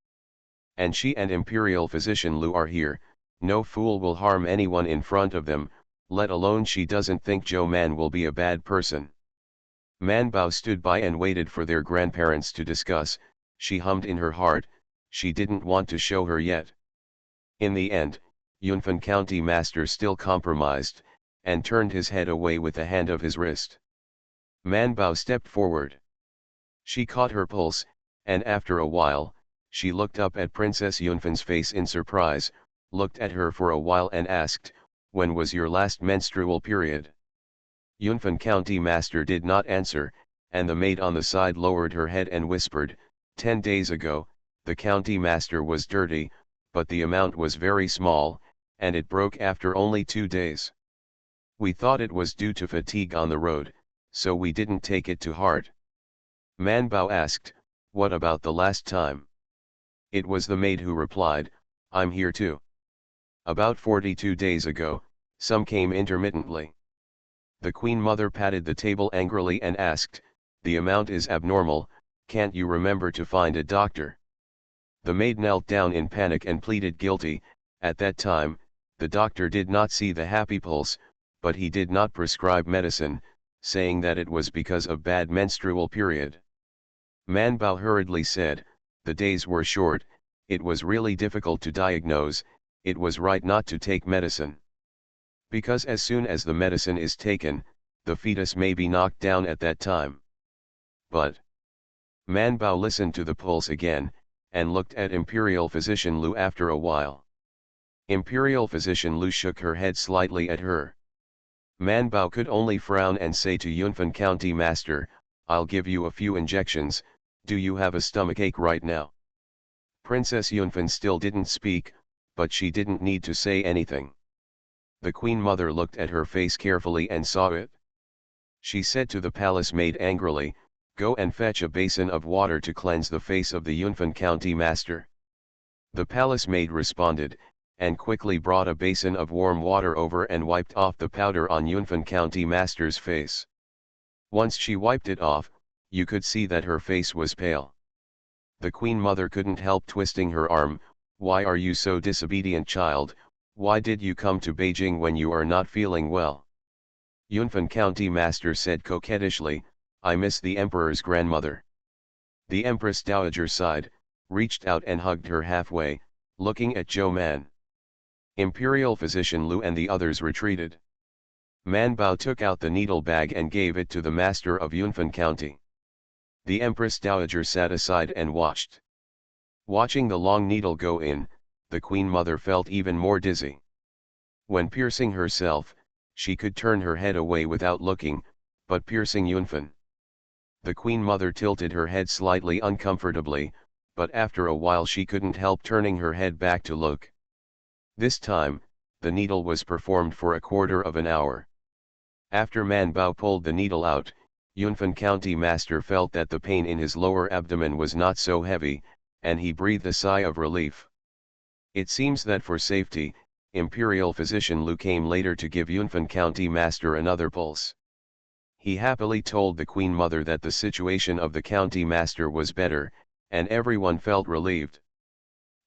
And she and Imperial Physician Lu are here, no fool will harm anyone in front of them, let alone she doesn't think Zhou Man will be a bad person. Man Bao stood by and waited for their grandparents to discuss, she hummed in her heart, she didn't want to show her yet. In the end, Yunfan County Master still compromised, and turned his head away with the hand of his wrist. Man Bao stepped forward. She caught her pulse, and after a while, she looked up at Princess Yunfan's face in surprise, looked at her for a while and asked, when was your last menstrual period? Yunfan County Master did not answer, and the maid on the side lowered her head and whispered, 10 days ago, the County Master was dirty, but the amount was very small, and it broke after only 2 days. We thought it was due to fatigue on the road, so we didn't take it to heart. Man Bao asked, what about the last time? It was the maid who replied, I'm here too. About 42 days ago, some came intermittently. The Queen Mother patted the table angrily and asked, the amount is abnormal, can't you remember to find a doctor? The maid knelt down in panic and pleaded guilty. At that time, the doctor did not see the happy pulse, but he did not prescribe medicine, saying that it was because of bad menstrual period. Man Bao hurriedly said, the days were short, it was really difficult to diagnose, it was right not to take medicine. Because as soon as the medicine is taken, the fetus may be knocked down at that time. But Man Bao listened to the pulse again, and looked at Imperial Physician Lu after a while. Imperial Physician Lu shook her head slightly at her. Man Bao could only frown and say to Yunfan County Master, I'll give you a few injections, do you have a stomachache right now? Princess Yunfan still didn't speak, but she didn't need to say anything. The Queen Mother looked at her face carefully and saw it. She said to the palace maid angrily, go and fetch a basin of water to cleanse the face of the Yunfan County Master. The palace maid responded, and quickly brought a basin of warm water over and wiped off the powder on Yunfan County Master's face. Once she wiped it off, you could see that her face was pale. The Queen Mother couldn't help twisting her arm, why are you so disobedient, child? Why did you come to Beijing when you are not feeling well? Yunfan County Master said coquettishly, I miss the Emperor's grandmother. The Empress Dowager sighed, reached out and hugged her halfway, looking at Zhou Man. Imperial Physician Lu and the others retreated. Man Bao took out the needle bag and gave it to the master of Yunfan County. The Empress Dowager sat aside and watched. Watching the long needle go in, the Queen Mother felt even more dizzy. When piercing herself, she could turn her head away without looking, but piercing Yunfan. The Queen Mother tilted her head slightly uncomfortably, but after a while she couldn't help turning her head back to look. This time, the needle was performed for a quarter of an hour. After Man Bao pulled the needle out, Yunfan County Master felt that the pain in his lower abdomen was not so heavy, and he breathed a sigh of relief. It seems that for safety, Imperial Physician Lu came later to give Yunfan County Master another pulse. He happily told the Queen Mother that the situation of the County Master was better, and everyone felt relieved.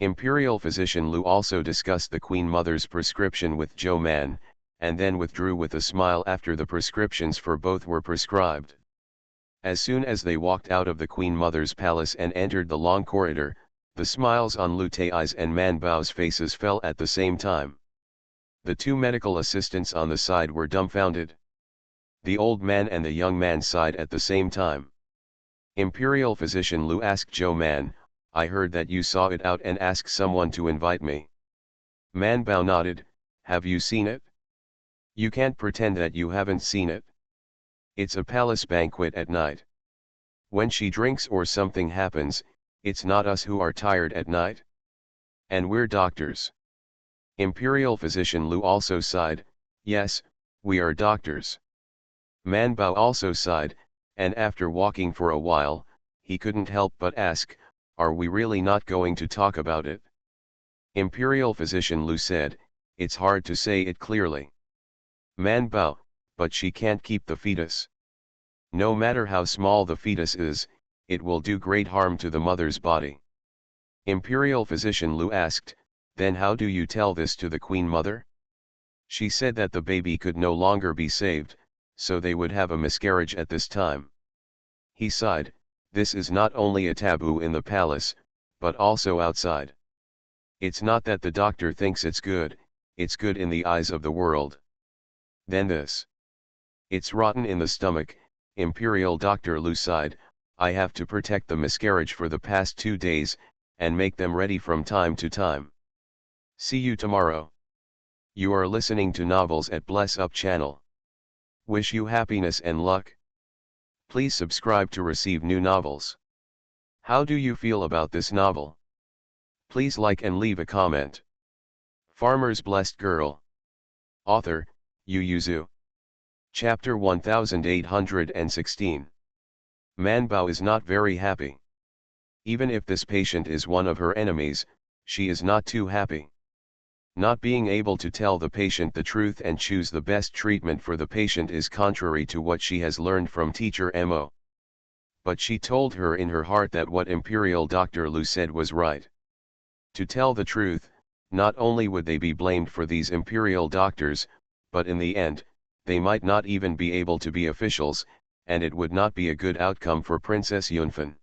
Imperial Physician Lu also discussed the Queen Mother's prescription with Zhou Man, and then withdrew with a smile after the prescriptions for both were prescribed. As soon as they walked out of the Queen Mother's palace and entered the long corridor, the smiles on Lu Tai's and Man Bao's faces fell at the same time. The two medical assistants on the side were dumbfounded. The old man and the young man sighed at the same time. Imperial Physician Lu asked Zhou Man, I heard that you saw it out and asked someone to invite me. Man Bao nodded, have you seen it? You can't pretend that you haven't seen it. It's a palace banquet at night. When she drinks or something happens, it's not us who are tired at night. And we're doctors. Imperial Physician Lu also sighed, yes, we are doctors. Man Bao also sighed, and after walking for a while, he couldn't help but ask, are we really not going to talk about it? Imperial physician Lu said, "It's hard to say it clearly. Man Bao, but she can't keep the fetus. No matter how small the fetus is, it will do great harm to the mother's body." Imperial physician Lu asked, "Then how do you tell this to the Queen Mother?" She said that the baby could no longer be saved, so they would have a miscarriage at this time. He sighed, "This is not only a taboo in the palace, but also outside. It's not that the doctor thinks it's good in the eyes of the world. Then this. It's rotten in the stomach." Imperial Dr. Lu sighed, "I have to protect the miscarriage for the past 2 days, and make them ready from time to time. See you tomorrow." You are listening to Novels at Bless Up channel. Wish you happiness and luck. Please subscribe to receive new novels. How do you feel about this novel? Please like and leave a comment. Farmer's Blessed Girl. Author, Yu Yuzu. Chapter 1816. Man Bao is not very happy. Even if this patient is one of her enemies, she is not too happy. Not being able to tell the patient the truth and choose the best treatment for the patient is contrary to what she has learned from teacher Mo. But she told her in her heart that what Imperial Dr. Lu said was right. To tell the truth, not only would they be blamed for these imperial doctors, but in the end, they might not even be able to be officials, and it would not be a good outcome for Princess Yunfan.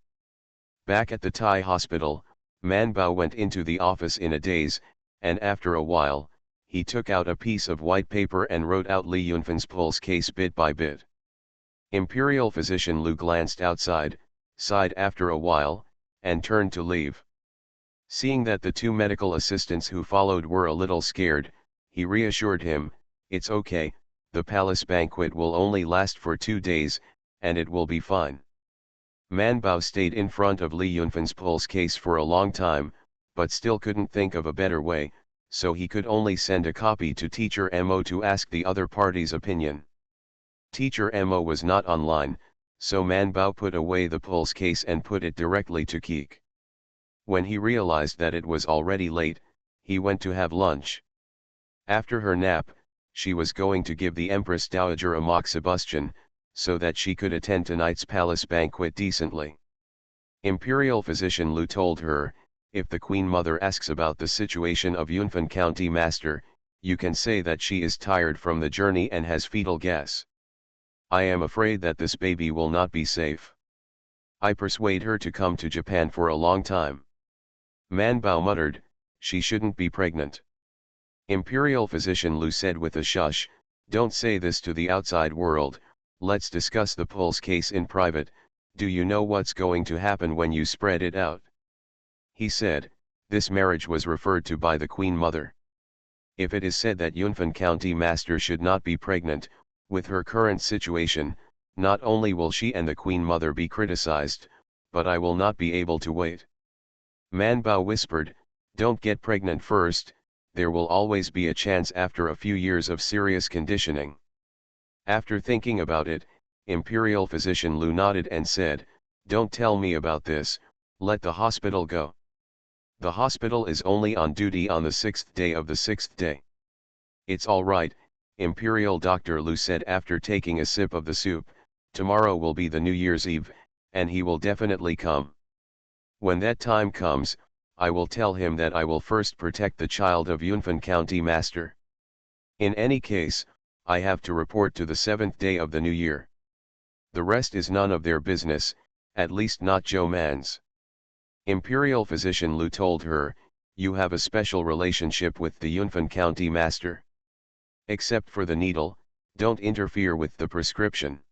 Back at the Thai hospital, Man Bao went into the office in a daze, and after a while, he took out a piece of white paper and wrote out Li Yunfan's pulse case bit by bit. Imperial physician Lu glanced outside, sighed after a while, and turned to leave. Seeing that the 2 medical assistants who followed were a little scared, he reassured him, "It's okay, the palace banquet will only last for 2 days, and it will be fine." Man Bao stayed in front of Li Yunfan's pulse case for a long time, but still couldn't think of a better way, so he could only send a copy to teacher Mo to ask the other party's opinion. Teacher Mo was not online, so Man Bao put away the pulse case and put it directly to Keek. When he realized that it was already late, he went to have lunch. After her nap, she was going to give the Empress Dowager a moxibustion, so that she could attend tonight's palace banquet decently. Imperial physician Lu told her, "If the Queen Mother asks about the situation of Yunfan County Master, you can say that she is tired from the journey and has fetal gas. I am afraid that this baby will not be safe. I persuade her to come to Japan for a long time." Man Bao muttered, "She shouldn't be pregnant." Imperial physician Lu said with a shush, "Don't say this to the outside world, let's discuss the pulse case in private. Do you know what's going to happen when you spread it out?" He said, "This marriage was referred to by the Queen Mother. If it is said that Yunfan County Master should not be pregnant, with her current situation, not only will she and the Queen Mother be criticized, but I will not be able to wait." Man Bao whispered, "Don't get pregnant first, there will always be a chance after a few years of serious conditioning." After thinking about it, Imperial physician Lu nodded and said, "Don't tell me about this, let the hospital go. The hospital is only on duty on the 6th day of the 6th day." "It's all right," Imperial Dr. Lu said after taking a sip of the soup, "Tomorrow will be the New Year's Eve, and he will definitely come. When that time comes, I will tell him that I will first protect the child of Yunfan County Master. In any case, I have to report to the 7th day of the new year. The rest is none of their business, at least not Joe Man's." Imperial physician Lu told her, "You have a special relationship with the Yunfan County Master. Except for the needle, don't interfere with the prescription.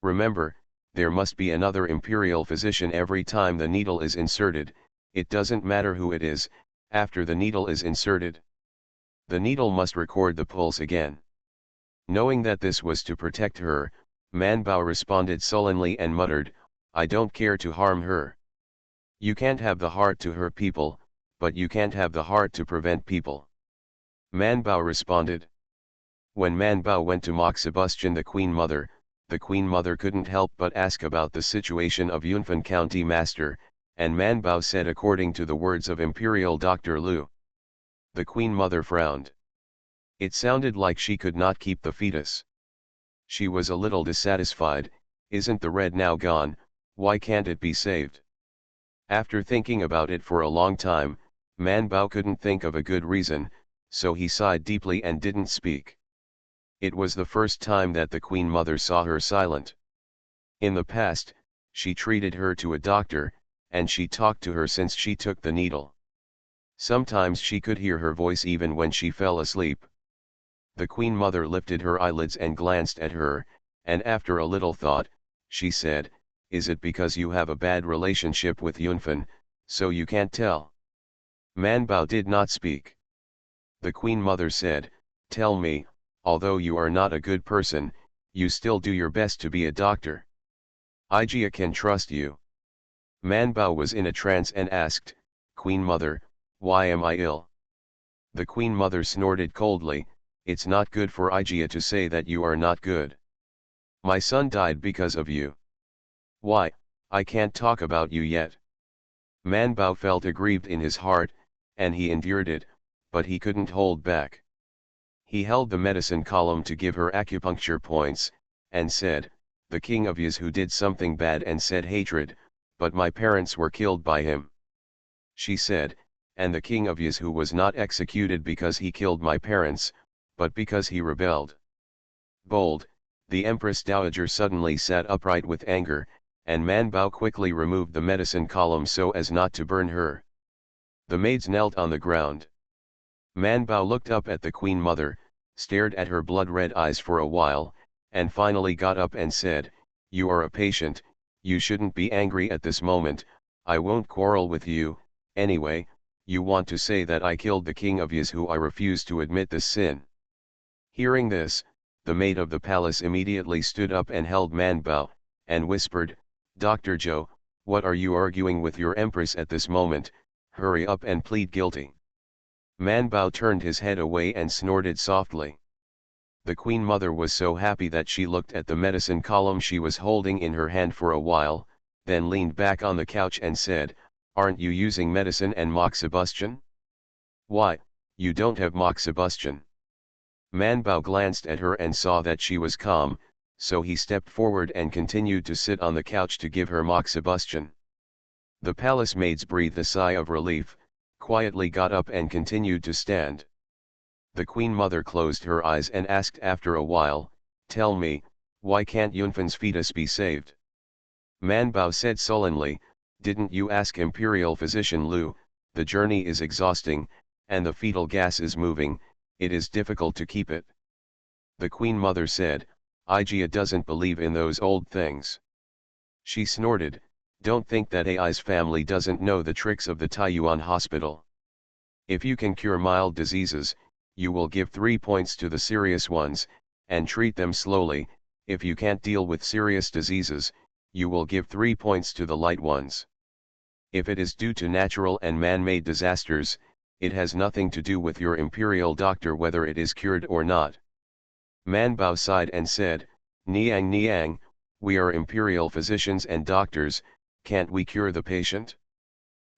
Remember, there must be another imperial physician every time the needle is inserted, it doesn't matter who it is, after the needle is inserted. The needle must record the pulse again." Knowing that this was to protect her, Man Bao responded sullenly and muttered, "I don't care to harm her. You can't have the heart to hurt people, but you can't have the heart to prevent people." Man Bao responded. When Man Bao went to moxibustion the Queen Mother couldn't help but ask about the situation of Yunfan County Master, and Man Bao said according to the words of Imperial Dr. Lu. The Queen Mother frowned. It sounded like she could not keep the fetus. She was a little dissatisfied. Isn't the red now gone? Why can't it be saved? After thinking about it for a long time, Man Bao couldn't think of a good reason, so he sighed deeply and didn't speak. It was the first time that the Queen Mother saw her silent. In the past, she treated her to a doctor, and she talked to her since she took the needle. Sometimes she could hear her voice even when she fell asleep. The Queen Mother lifted her eyelids and glanced at her, and after a little thought, she said, "Is it because you have a bad relationship with Yunfen, so you can't tell?" Man Bao did not speak. The Queen Mother said, "Tell me, although you are not a good person, you still do your best to be a doctor. Ijia can trust you." Man Bao was in a trance and asked, "Queen Mother, why am I ill?" The Queen Mother snorted coldly, "It's not good for Ijia to say that you are not good. My son died because of you. Why, I can't talk about you yet." Man Bao felt aggrieved in his heart, and he endured it, but he couldn't hold back. He held the medicine column to give her acupuncture points, and said, "The king of Yuz who did something bad and said hatred, but my parents were killed by him." She said, "And the king of Yuz who was not executed because he killed my parents, but because he rebelled." Bold, the Empress Dowager suddenly sat upright with anger, and Man Bao quickly removed the medicine column so as not to burn her. The maids knelt on the ground. Man Bao looked up at the Queen Mother, stared at her blood-red eyes for a while, and finally got up and said, "You are a patient, you shouldn't be angry at this moment. I won't quarrel with you. Anyway, you want to say that I killed the king of Yuz who I refuse to admit this sin." Hearing this, the maid of the palace immediately stood up and held Man Bao, and whispered, "Dr. Zhou, what are you arguing with your empress at this moment? Hurry up and plead guilty." Man Bao turned his head away and snorted softly. The Queen Mother was so happy that she looked at the medicine column she was holding in her hand for a while, then leaned back on the couch and said, "Aren't you using medicine and moxibustion? Why, you don't have moxibustion." Man Bao glanced at her and saw that she was calm, so he stepped forward and continued to sit on the couch to give her moxibustion. The palace maids breathed a sigh of relief, quietly got up and continued to stand. The Queen Mother closed her eyes and asked after a while, "Tell me, why can't Yunfan's fetus be saved?" Man Bao said sullenly, "Didn't you ask Imperial Physician Lu? The journey is exhausting, and the fetal gas is moving, it is difficult to keep it." The Queen Mother said, "Ijia doesn't believe in those old things." She snorted, "Don't think that AI's family doesn't know the tricks of the Taiyuan hospital. If you can cure mild diseases, you will give 3 points to the serious ones, and treat them slowly. If you can't deal with serious diseases, you will give 3 points to the light ones. If it is due to natural and man-made disasters, it has nothing to do with your imperial doctor whether it is cured or not." Man Bao sighed and said, "Niang Niang, we are imperial physicians and doctors, can't we cure the patient?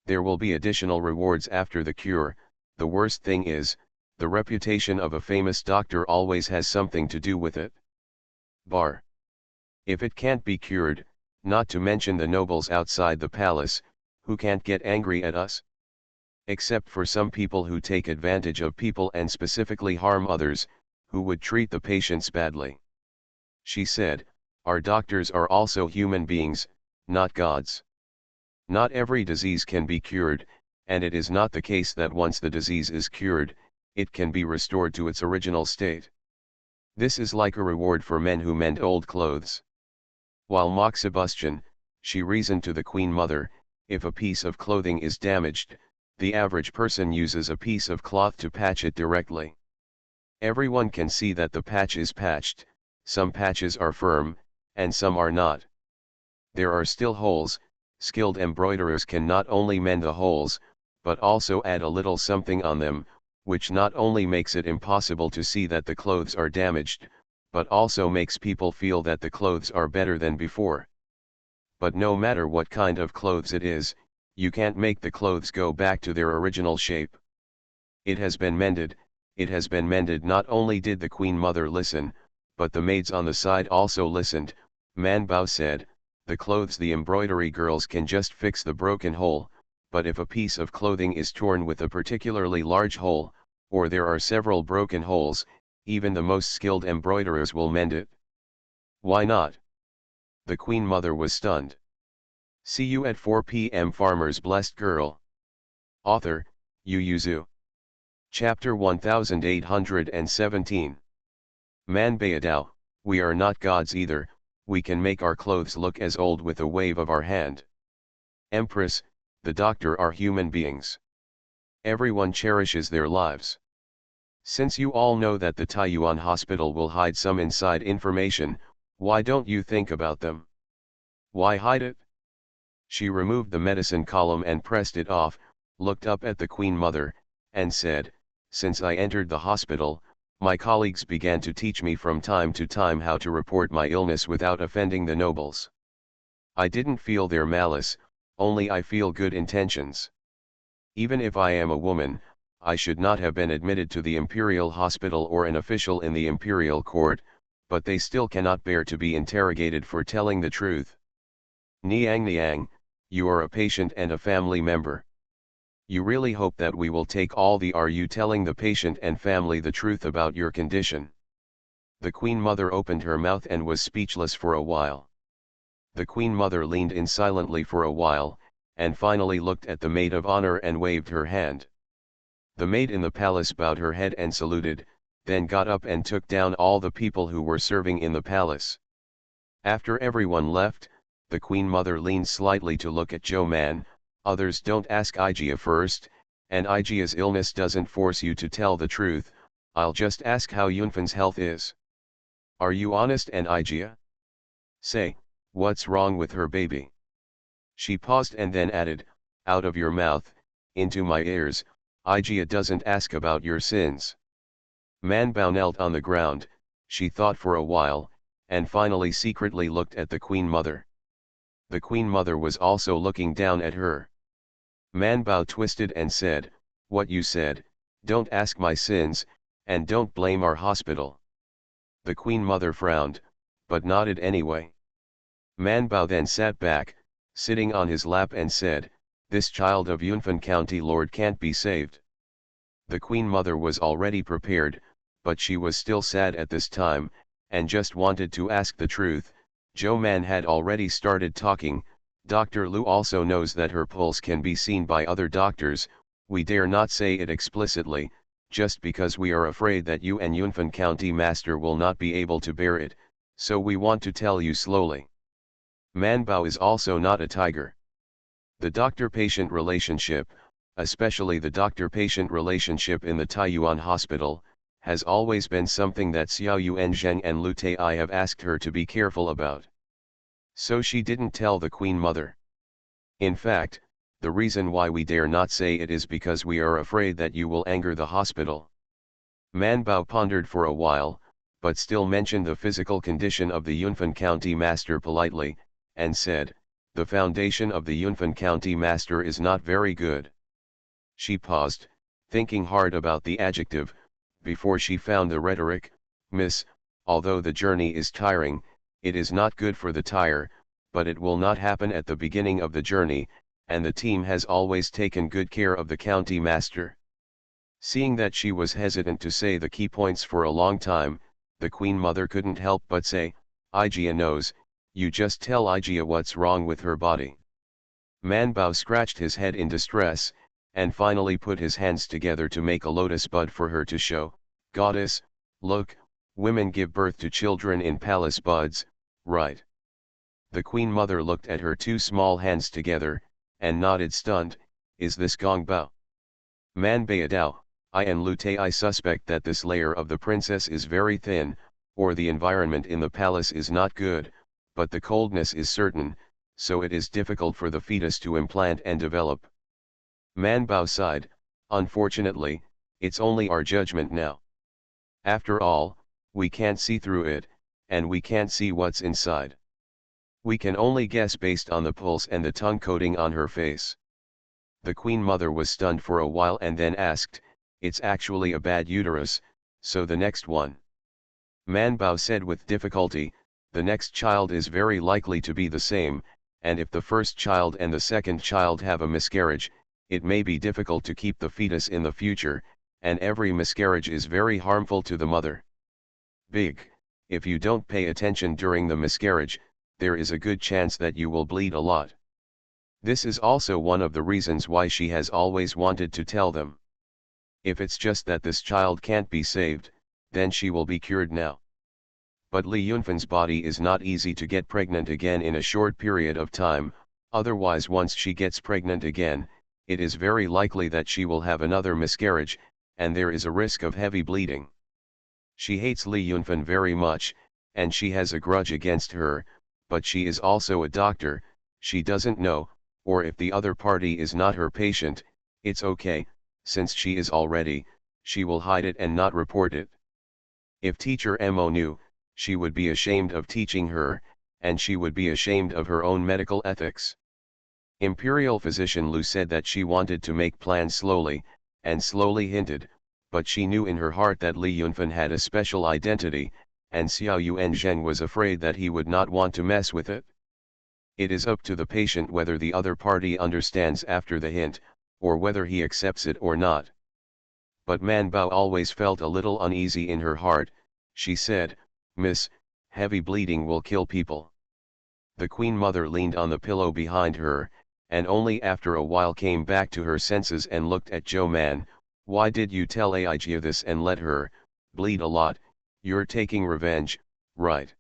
There will be additional rewards after the cure. The worst thing is, the reputation of a famous doctor always has something to do with it. Bar. If it can't be cured, not to mention the nobles outside the palace, who can't get angry at us? Except for some people who take advantage of people and specifically harm others, who would treat the patients badly." She said, "Our doctors are also human beings, not gods. Not every disease can be cured, and it is not the case that once the disease is cured, it can be restored to its original state. This is like a reward for men who mend old clothes." While moxibustion, she reasoned to the Queen Mother, if a piece of clothing is damaged, the average person uses a piece of cloth to patch it directly. Everyone can see that the patch is patched, some patches are firm, and some are not. There are still holes. Skilled embroiderers can not only mend the holes, but also add a little something on them, which not only makes it impossible to see that the clothes are damaged, but also makes people feel that the clothes are better than before. But no matter what kind of clothes it is, you can't make the clothes go back to their original shape. It has been mended, it has been mended. Not only did the Queen Mother listen, but the maids on the side also listened. Man Bao said, the clothes, the embroidery girls can just fix the broken hole, but if a piece of clothing is torn with a particularly large hole, or there are several broken holes, even the most skilled embroiderers will mend it. Why not? The Queen Mother was stunned. See you at 4 p.m. Farmer's Blessed Girl. Author, Yu Yuzu. Chapter 1817. Man Bayadao, we are not gods either, we can make our clothes look as old with a wave of our hand. Empress, the doctor are human beings. Everyone cherishes their lives. Since you all know that the Taiyuan hospital will hide some inside information, why don't you think about them? Why hide it? She removed the medicine column and pressed it off, looked up at the Queen Mother, and said, since I entered the hospital, my colleagues began to teach me from time to time how to report my illness without offending the nobles. I didn't feel their malice, only I feel good intentions. Even if I am a woman, I should not have been admitted to the imperial hospital or an official in the imperial court, but they still cannot bear to be interrogated for telling the truth. Niang, you are a patient and a family member. You really hope that we will take all the are you telling the patient and family the truth about your condition? The Queen Mother opened her mouth and was speechless for a while. The Queen Mother leaned in silently for a while, and finally looked at the maid of honor and waved her hand. The maid in the palace bowed her head and saluted, then got up and took down all the people who were serving in the palace. After everyone left, the Queen Mother leaned slightly to look at Zhou Man. Others don't ask Ijia first, and Ijia's illness doesn't force you to tell the truth. I'll just ask how Yunfan's health is. Are you honest? And Ijia? Say, what's wrong with her baby? She paused and then added, out of your mouth, into my ears, Ijia doesn't ask about your sins. Man Bao knelt on the ground, she thought for a while, and finally secretly looked at the Queen Mother. The Queen Mother was also looking down at her. Man Bao twisted and said, what you said, don't ask my sins, and don't blame our hospital. The Queen Mother frowned, but nodded anyway. Man Bao then sat back, sitting on his lap and said, this child of Yunfan County Lord can't be saved. The Queen Mother was already prepared, but she was still sad at this time, and just wanted to ask the truth. Zhou Man had already started talking. Dr. Lu also knows that her pulse can be seen by other doctors. We dare not say it explicitly, just because we are afraid that you and Yunfan County Master will not be able to bear it, so we want to tell you slowly. Man Bao is also not a tiger. The doctor-patient relationship, especially the doctor-patient relationship in the Taiyuan hospital, has always been something that Xiao Yuanzheng and Lu Tai have asked her to be careful about. So she didn't tell the Queen Mother. In fact, the reason why we dare not say it is because we are afraid that you will anger the hospital. Man Bao pondered for a while, but still mentioned the physical condition of the Yunfan County Master politely, and said, the foundation of the Yunfan County Master is not very good. She paused, thinking hard about the adjective, before she found the rhetoric. Miss, although the journey is tiring, it is not good for the tire, but it will not happen at the beginning of the journey, and the team has always taken good care of the county master. Seeing that she was hesitant to say the key points for a long time, the Queen Mother couldn't help but say, Ijia knows, you just tell Ijia what's wrong with her body. Man Bao scratched his head in distress, and finally put his hands together to make a lotus bud for her to show. Goddess, look, women give birth to children in palace buds, right? The Queen Mother looked at her two small hands together, and nodded stunned. Is this Gong Bao? Man Bayadao, I and Lu Tai suspect that this layer of the princess is very thin, or the environment in the palace is not good, but the coldness is certain, so it is difficult for the fetus to implant and develop. Man Bao sighed, unfortunately, it's only our judgment now. After all, we can't see through it, and we can't see what's inside. We can only guess based on the pulse and the tongue coating on her face. The Queen Mother was stunned for a while and then asked, it's actually a bad uterus, so the next one. Man Bao said with difficulty, the next child is very likely to be the same, and if the first child and the second child have a miscarriage, it may be difficult to keep the fetus in the future, and every miscarriage is very harmful to the mother. Big, if you don't pay attention during the miscarriage, there is a good chance that you will bleed a lot. This is also one of the reasons why she has always wanted to tell them. If it's just that this child can't be saved, then she will be cured now. But Li Yunfan's body is not easy to get pregnant again in a short period of time, otherwise once she gets pregnant again, it is very likely that she will have another miscarriage, and there is a risk of heavy bleeding. She hates Li Yunfan very much, and she has a grudge against her, but she is also a doctor, she doesn't know, or if the other party is not her patient, it's okay, since she is already, she will hide it and not report it. If teacher Mo knew, she would be ashamed of teaching her, and she would be ashamed of her own medical ethics. Imperial physician Lu said that she wanted to make plans slowly, and slowly hinted, but she knew in her heart that Li Yunfan had a special identity, and Xiao Yuanzheng was afraid that he would not want to mess with it. It is up to the patient whether the other party understands after the hint, or whether he accepts it or not. But Man Bao always felt a little uneasy in her heart. She said, "Miss, heavy bleeding will kill people." The Queen Mother leaned on the pillow behind her, and only after a while came back to her senses and looked at Zhou Man. "Why did you tell Aijia this and let her bleed a lot? You're taking revenge, right?"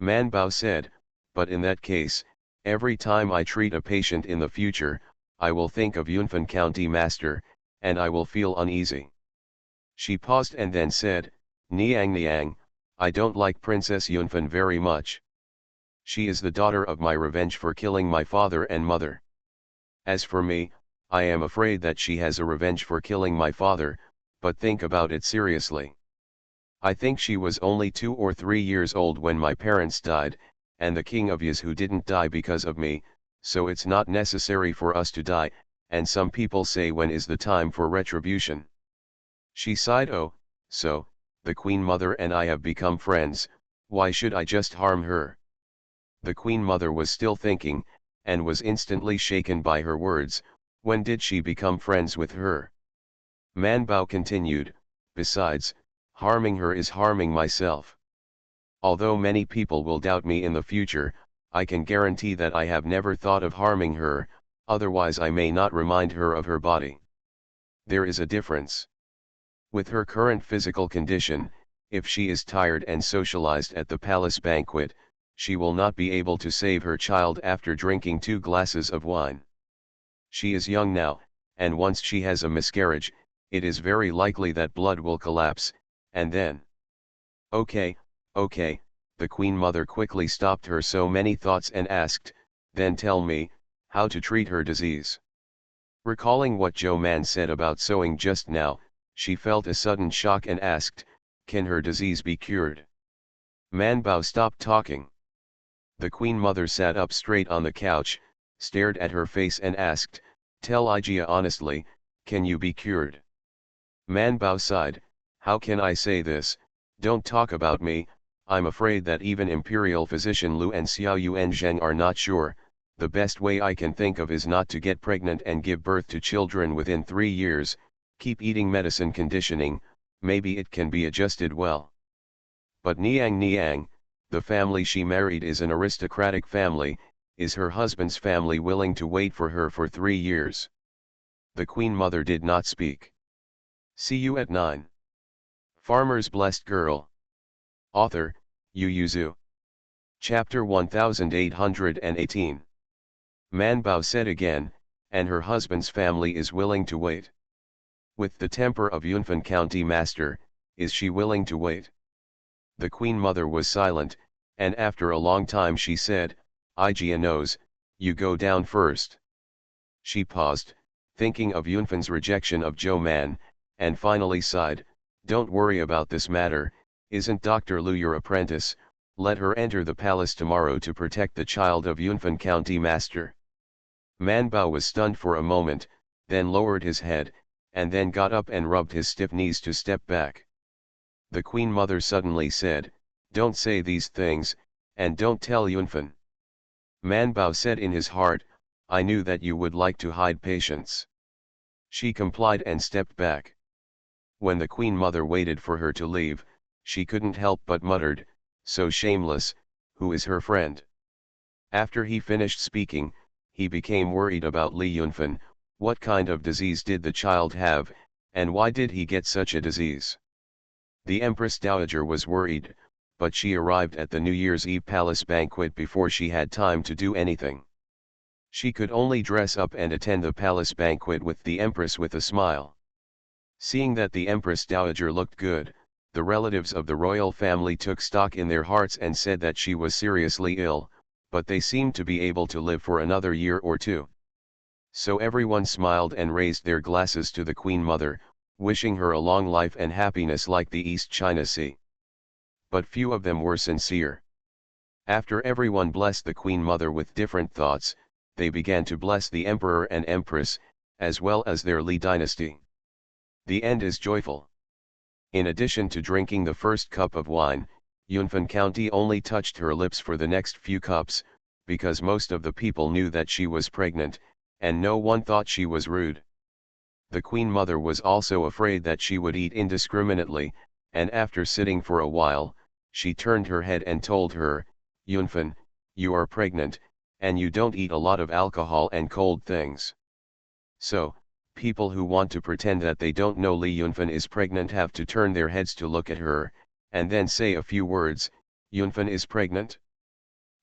Man Bao said, "But in that case, every time I treat a patient in the future, I will think of Yunfan County Master, and I will feel uneasy." She paused and then said, Niang, I don't like Princess Yunfan very much. She is the daughter of my revenge for killing my father and mother. As for me, I am afraid that she has a revenge for killing my father, but think about it seriously. I think she was only 2 or 3 years old when my parents died, and the king of Yazhu didn't die because of me, so it's not necessary for us to die, and some people say when is the time for retribution. She sighed. Oh, so, the Queen Mother and I have become friends, why should I just harm her? The Queen Mother was still thinking, and was instantly shaken by her words. When did she become friends with her? Man Bao continued, besides, harming her is harming myself. Although many people will doubt me in the future, I can guarantee that I have never thought of harming her, otherwise I may not remind her of her body. There is a difference. With her current physical condition, if she is tired and socialized at the palace banquet, she will not be able to save her child after drinking 2 glasses of wine. She is young now, and once she has a miscarriage, it is very likely that blood will collapse, and then... Okay, the Queen Mother quickly stopped her so many thoughts and asked, then tell me, how to treat her disease. Recalling what Zhou Man said about sewing just now, she felt a sudden shock and asked, can her disease be cured? Man Bao stopped talking. The Queen Mother sat up straight on the couch, stared at her face and asked, tell Aijia honestly, can you be cured? Man Bao sighed, how can I say this? Don't talk about me, I'm afraid that even Imperial Physician Lu and Xiao Yuanzheng are not sure. The best way I can think of is not to get pregnant and give birth to children within 3 years, keep eating medicine conditioning, maybe it can be adjusted well. But Niang, the family she married is an aristocratic family, is her husband's family willing to wait for her for 3 years? The Queen Mother did not speak. See you at 9. Farmer's Blessed Girl. Author, Yu Yuzu. Chapter 1818. Man Bao said again, and her husband's family is willing to wait. With the temper of Yunfan County Master, is she willing to wait? The Queen Mother was silent, and after a long time she said, Aijia knows, you go down first. She paused, thinking of Yunfan's rejection of Zhou Man, and finally sighed, don't worry about this matter, isn't Dr. Lu your apprentice? Let her enter the palace tomorrow to protect the child of Yunfan County Master. Man Bao was stunned for a moment, then lowered his head, and then got up and rubbed his stiff knees to step back. The Queen Mother suddenly said, "Don't say these things, and don't tell Yunfen." Man Bao said in his heart, "I knew that you would like to hide patience." She complied and stepped back. When the Queen Mother waited for her to leave, she couldn't help but muttered, "So shameless, who is her friend?" After he finished speaking, he became worried about Li Yunfen. What kind of disease did the child have, and why did he get such a disease? The Empress Dowager was worried, but she arrived at the New Year's Eve palace banquet before she had time to do anything. She could only dress up and attend the palace banquet with the Empress with a smile. Seeing that the Empress Dowager looked good, the relatives of the royal family took stock in their hearts and said that she was seriously ill, but they seemed to be able to live for another year or two. So everyone smiled and raised their glasses to the Queen Mother, wishing her a long life and happiness like the East China Sea. But few of them were sincere. After everyone blessed the Queen Mother with different thoughts, they began to bless the Emperor and Empress, as well as their Li dynasty. The end is joyful. In addition to drinking the first cup of wine, Yunfen County only touched her lips for the next few cups, because most of the people knew that she was pregnant, and no one thought she was rude. The Queen Mother was also afraid that she would eat indiscriminately, and after sitting for a while, she turned her head and told her, "Yunfen, you are pregnant, and you don't eat a lot of alcohol and cold things." So, people who want to pretend that they don't know Li Yunfen is pregnant have to turn their heads to look at her, and then say a few words, "Yunfen is pregnant?"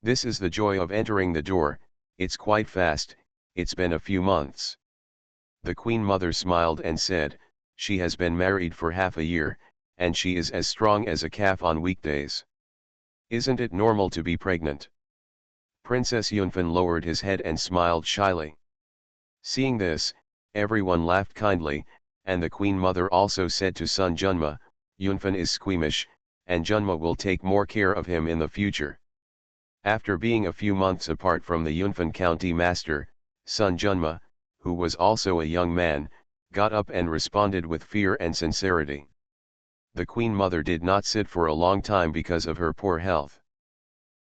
This is the joy of entering the door. It's quite fast, it's been a few months. The Queen Mother smiled and said, "She has been married for half a year, and she is as strong as a calf on weekdays. Isn't it normal to be pregnant?" Princess Yunfen lowered his head and smiled shyly. Seeing this, everyone laughed kindly, and the Queen Mother also said to son Junma, "Yunfen is squeamish, and Junma will take more care of him in the future." After being a few months apart from the Yunfen County master, son Junma, who was also a young man, got up and responded with fear and sincerity. The Queen Mother did not sit for a long time because of her poor health.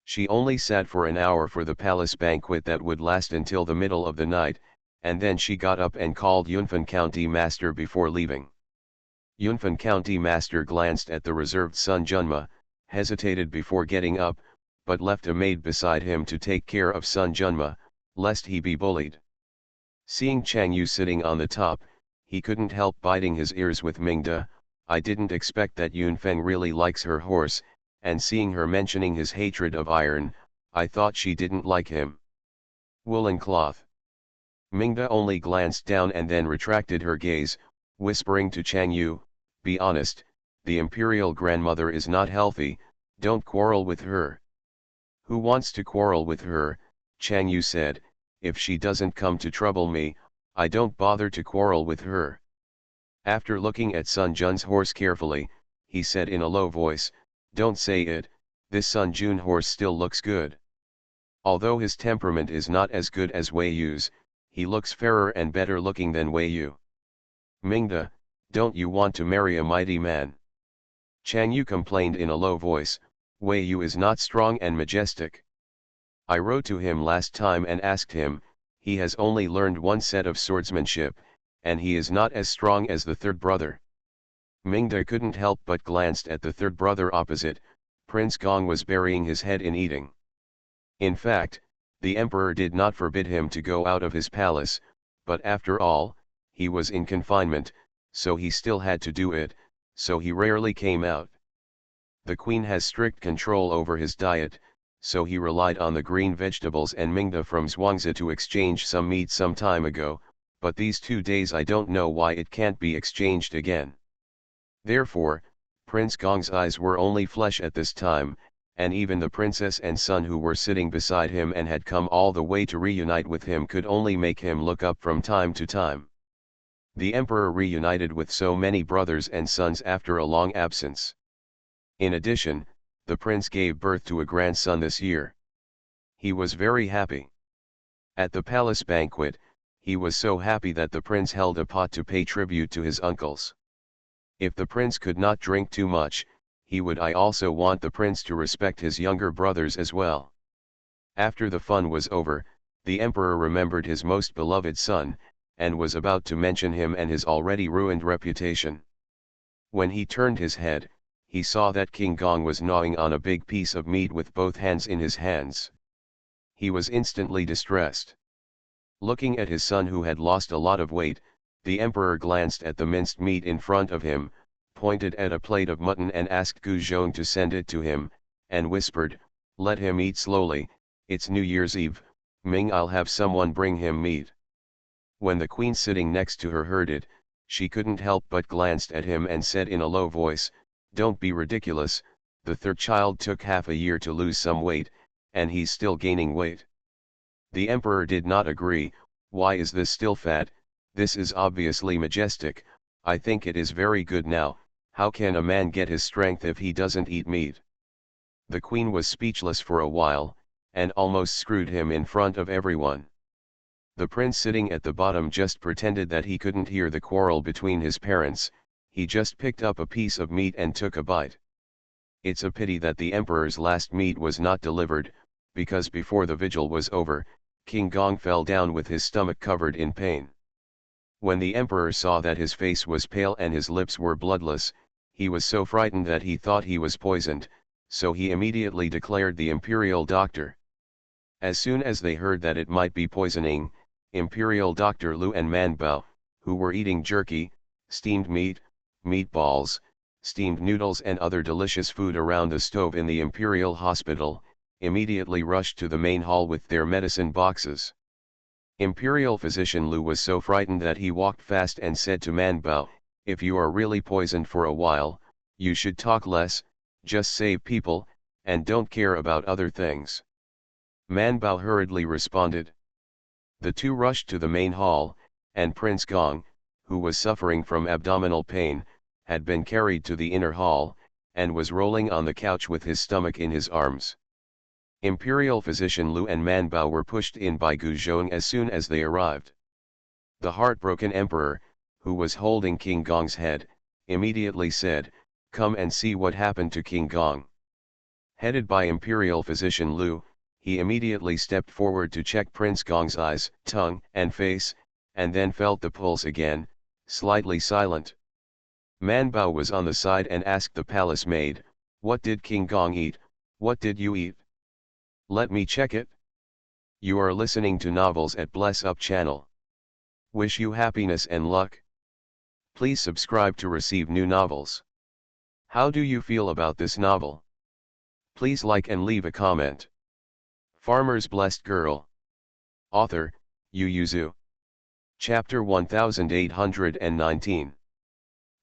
She only sat for an hour for the palace banquet that would last until the middle of the night, and then she got up and called Yunfen County master before leaving. Yunfen County master glanced at the reserved son Junma, hesitated before getting up, but left a maid beside him to take care of son Junma, lest he be bullied. Seeing Chang Yu sitting on the top, he couldn't help biting his ears with Mingda. "I didn't expect that Yunfeng really likes her horse, and seeing her mentioning his hatred of iron, I thought she didn't like him." Woolen cloth. Mingda only glanced down and then retracted her gaze, whispering to Chang Yu, "Be honest, the imperial grandmother is not healthy, don't quarrel with her." "Who wants to quarrel with her?" Chang Yu said. "If she doesn't come to trouble me, I don't bother to quarrel with her." After looking at Sun Jun's horse carefully, he said in a low voice, "Don't say it, this Sun Jun horse still looks good. Although his temperament is not as good as Wei Yu's, he looks fairer and better looking than Wei Yu." "Mingda, don't you want to marry a mighty man?" Chang Yu complained in a low voice, "Wei Yu is not strong and majestic. I wrote to him last time and asked him, he has only learned one set of swordsmanship, and he is not as strong as the third brother." Mingda couldn't help but glanced at the third brother opposite. Prince Gong was burying his head in eating. In fact, the emperor did not forbid him to go out of his palace, but after all, he was in confinement, so he still had to do it, so he rarely came out. The queen has strict control over his diet, so he relied on the green vegetables and Mingda from Zhuangzi to exchange some meat some time ago, but these 2 days I don't know why it can't be exchanged again. Therefore, Prince Gong's eyes were only flesh at this time, and even the princess and son who were sitting beside him and had come all the way to reunite with him could only make him look up from time to time. The emperor reunited with so many brothers and sons after a long absence. In addition, the prince gave birth to a grandson this year. He was very happy. At the palace banquet, he was so happy that the prince held a pot to pay tribute to his uncles. If the prince could not drink too much, I also want the prince to respect his younger brothers as well. After the fun was over, the emperor remembered his most beloved son, and was about to mention him and his already ruined reputation. When he turned his head, he saw that King Gong was gnawing on a big piece of meat with both hands in his hands. He was instantly distressed. Looking at his son who had lost a lot of weight, the emperor glanced at the minced meat in front of him, pointed at a plate of mutton and asked Gu Zhong to send it to him, and whispered, "Let him eat slowly, it's New Year's Eve, Ming, I'll have someone bring him meat." When the queen sitting next to her heard it, she couldn't help but glanced at him and said in a low voice, "Don't be ridiculous, the third child took half a year to lose some weight, and he's still gaining weight." The emperor did not agree. "Why is this still fat? This is obviously majestic, I think it is very good now, how can a man get his strength if he doesn't eat meat?" The queen was speechless for a while, and almost screwed him in front of everyone. The prince sitting at the bottom just pretended that he couldn't hear the quarrel between his parents, he just picked up a piece of meat and took a bite. It's a pity that the emperor's last meat was not delivered, because before the vigil was over, King Gong fell down with his stomach covered in pain. When the emperor saw that his face was pale and his lips were bloodless, he was so frightened that he thought he was poisoned, so he immediately declared the imperial doctor. As soon as they heard that it might be poisoning, Imperial Doctor Lu and Man Bao, who were eating jerky, steamed meat, meatballs, steamed noodles and other delicious food around the stove in the Imperial Hospital, immediately rushed to the main hall with their medicine boxes. Imperial Physician Lu was so frightened that he walked fast and said to Man Bao, "If you are really poisoned for a while, you should talk less, just save people, and don't care about other things." Man Bao hurriedly responded. The two rushed to the main hall, and Prince Gong, who was suffering from abdominal pain, had been carried to the inner hall, and was rolling on the couch with his stomach in his arms. Imperial Physician Lu and Man Bao were pushed in by Gu Zhong as soon as they arrived. The heartbroken emperor, who was holding King Gong's head, immediately said, "Come and see what happened to King Gong." Headed by Imperial Physician Lu, he immediately stepped forward to check Prince Gong's eyes, tongue, and face, and then felt the pulse again, slightly silent. Man Bao was on the side and asked the palace maid, "What did King Gong eat? What did you eat? Let me check it." You are listening to Novels at Bless Up channel. Wish you happiness and luck. Please subscribe to receive new novels. How do you feel about this novel? Please like and leave a comment. Farmer's Blessed Girl. Author, Yu Yuzu. Chapter 1819.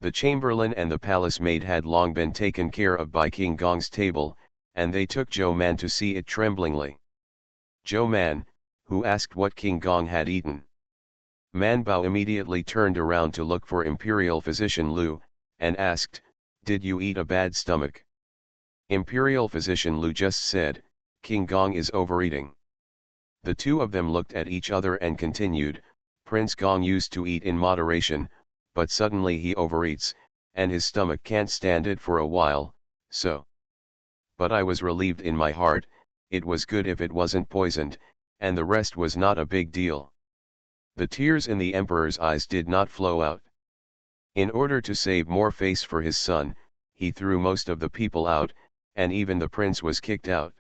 The chamberlain and the palace maid had long been taken care of by King Gong's table, and they took Zhou Man to see it tremblingly. Zhou Man, who asked what King Gong had eaten. Man Bao immediately turned around to look for Imperial Physician Lu, and asked, "Did you eat a bad stomach?" Imperial Physician Lu just said, "King Gong is overeating." The two of them looked at each other and continued, "Prince Gong used to eat in moderation, but suddenly he overeats, and his stomach can't stand it for a while, so. But I was relieved in my heart, it was good if it wasn't poisoned, and the rest was not a big deal." The tears in the emperor's eyes did not flow out. In order to save more face for his son, he threw most of the people out, and even the prince was kicked out.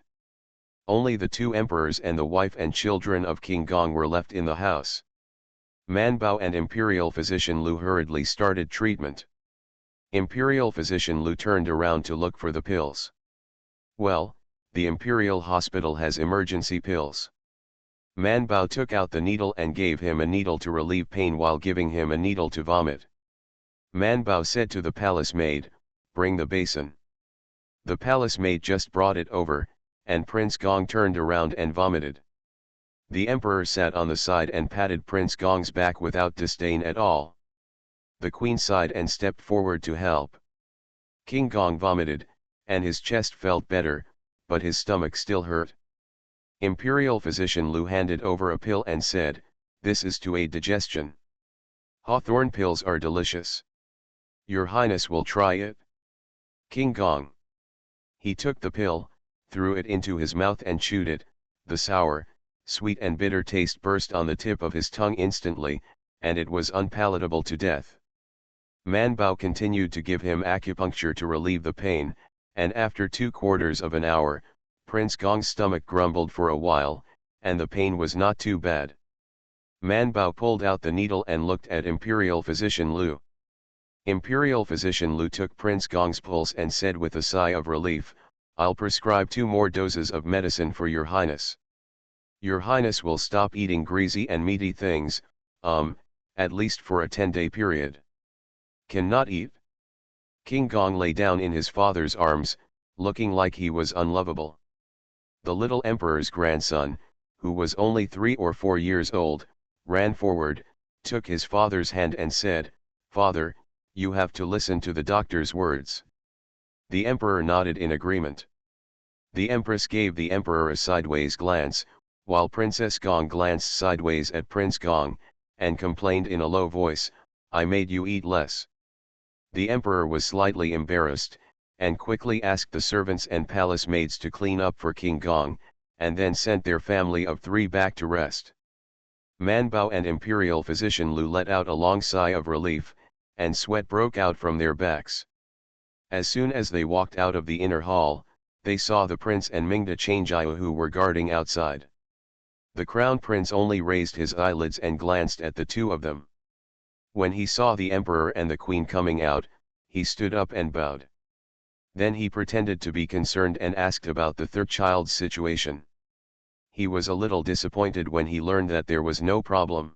Only the two emperors and the wife and children of King Gong were left in the house. Man Bao and Imperial Physician Lu hurriedly started treatment. Imperial Physician Lu turned around to look for the pills. "Well, the Imperial Hospital has emergency pills." Man Bao took out the needle and gave him a needle to relieve pain while giving him a needle to vomit. Man Bao said to the palace maid, "Bring the basin." The palace maid just brought it over, and Prince Gong turned around and vomited. The emperor sat on the side and patted Prince Gong's back without disdain at all. The queen sighed and stepped forward to help. King Gong vomited, and his chest felt better, but his stomach still hurt. Imperial Physician Lu handed over a pill and said, This is to aid digestion. Hawthorn pills are delicious. Your Highness will try it? King Gong. He took the pill, threw it into his mouth and chewed it. The sour, sweet and bitter taste burst on the tip of his tongue instantly, and it was unpalatable to death. Man Bao continued to give him acupuncture to relieve the pain, and after 2/4 of an hour, Prince Gong's stomach grumbled for a while, and the pain was not too bad. Man Bao pulled out the needle and looked at Imperial Physician Lu. Imperial Physician Lu took Prince Gong's pulse and said with a sigh of relief, "I'll prescribe 2 more doses of medicine for your Highness. Your Highness will stop eating greasy and meaty things, at least for a 10-day period." Cannot eat? King Gong lay down in his father's arms, looking like he was unlovable. The little emperor's grandson, who was only 3 or 4 years old, ran forward, took his father's hand and said, "Father, you have to listen to the doctor's words." The emperor nodded in agreement. The empress gave the emperor a sideways glance, while Princess Gong glanced sideways at Prince Gong, and complained in a low voice, "I made you eat less." The emperor was slightly embarrassed, and quickly asked the servants and palace maids to clean up for King Gong, and then sent their family of 3 back to rest. Man Bao and Imperial Physician Lu let out a long sigh of relief, and sweat broke out from their backs. As soon as they walked out of the inner hall, they saw the prince and Mingda Changjiao who were guarding outside. The crown prince only raised his eyelids and glanced at the 2 of them. When he saw the emperor and the queen coming out, he stood up and bowed. Then he pretended to be concerned and asked about the 3rd child's situation. He was a little disappointed when he learned that there was no problem.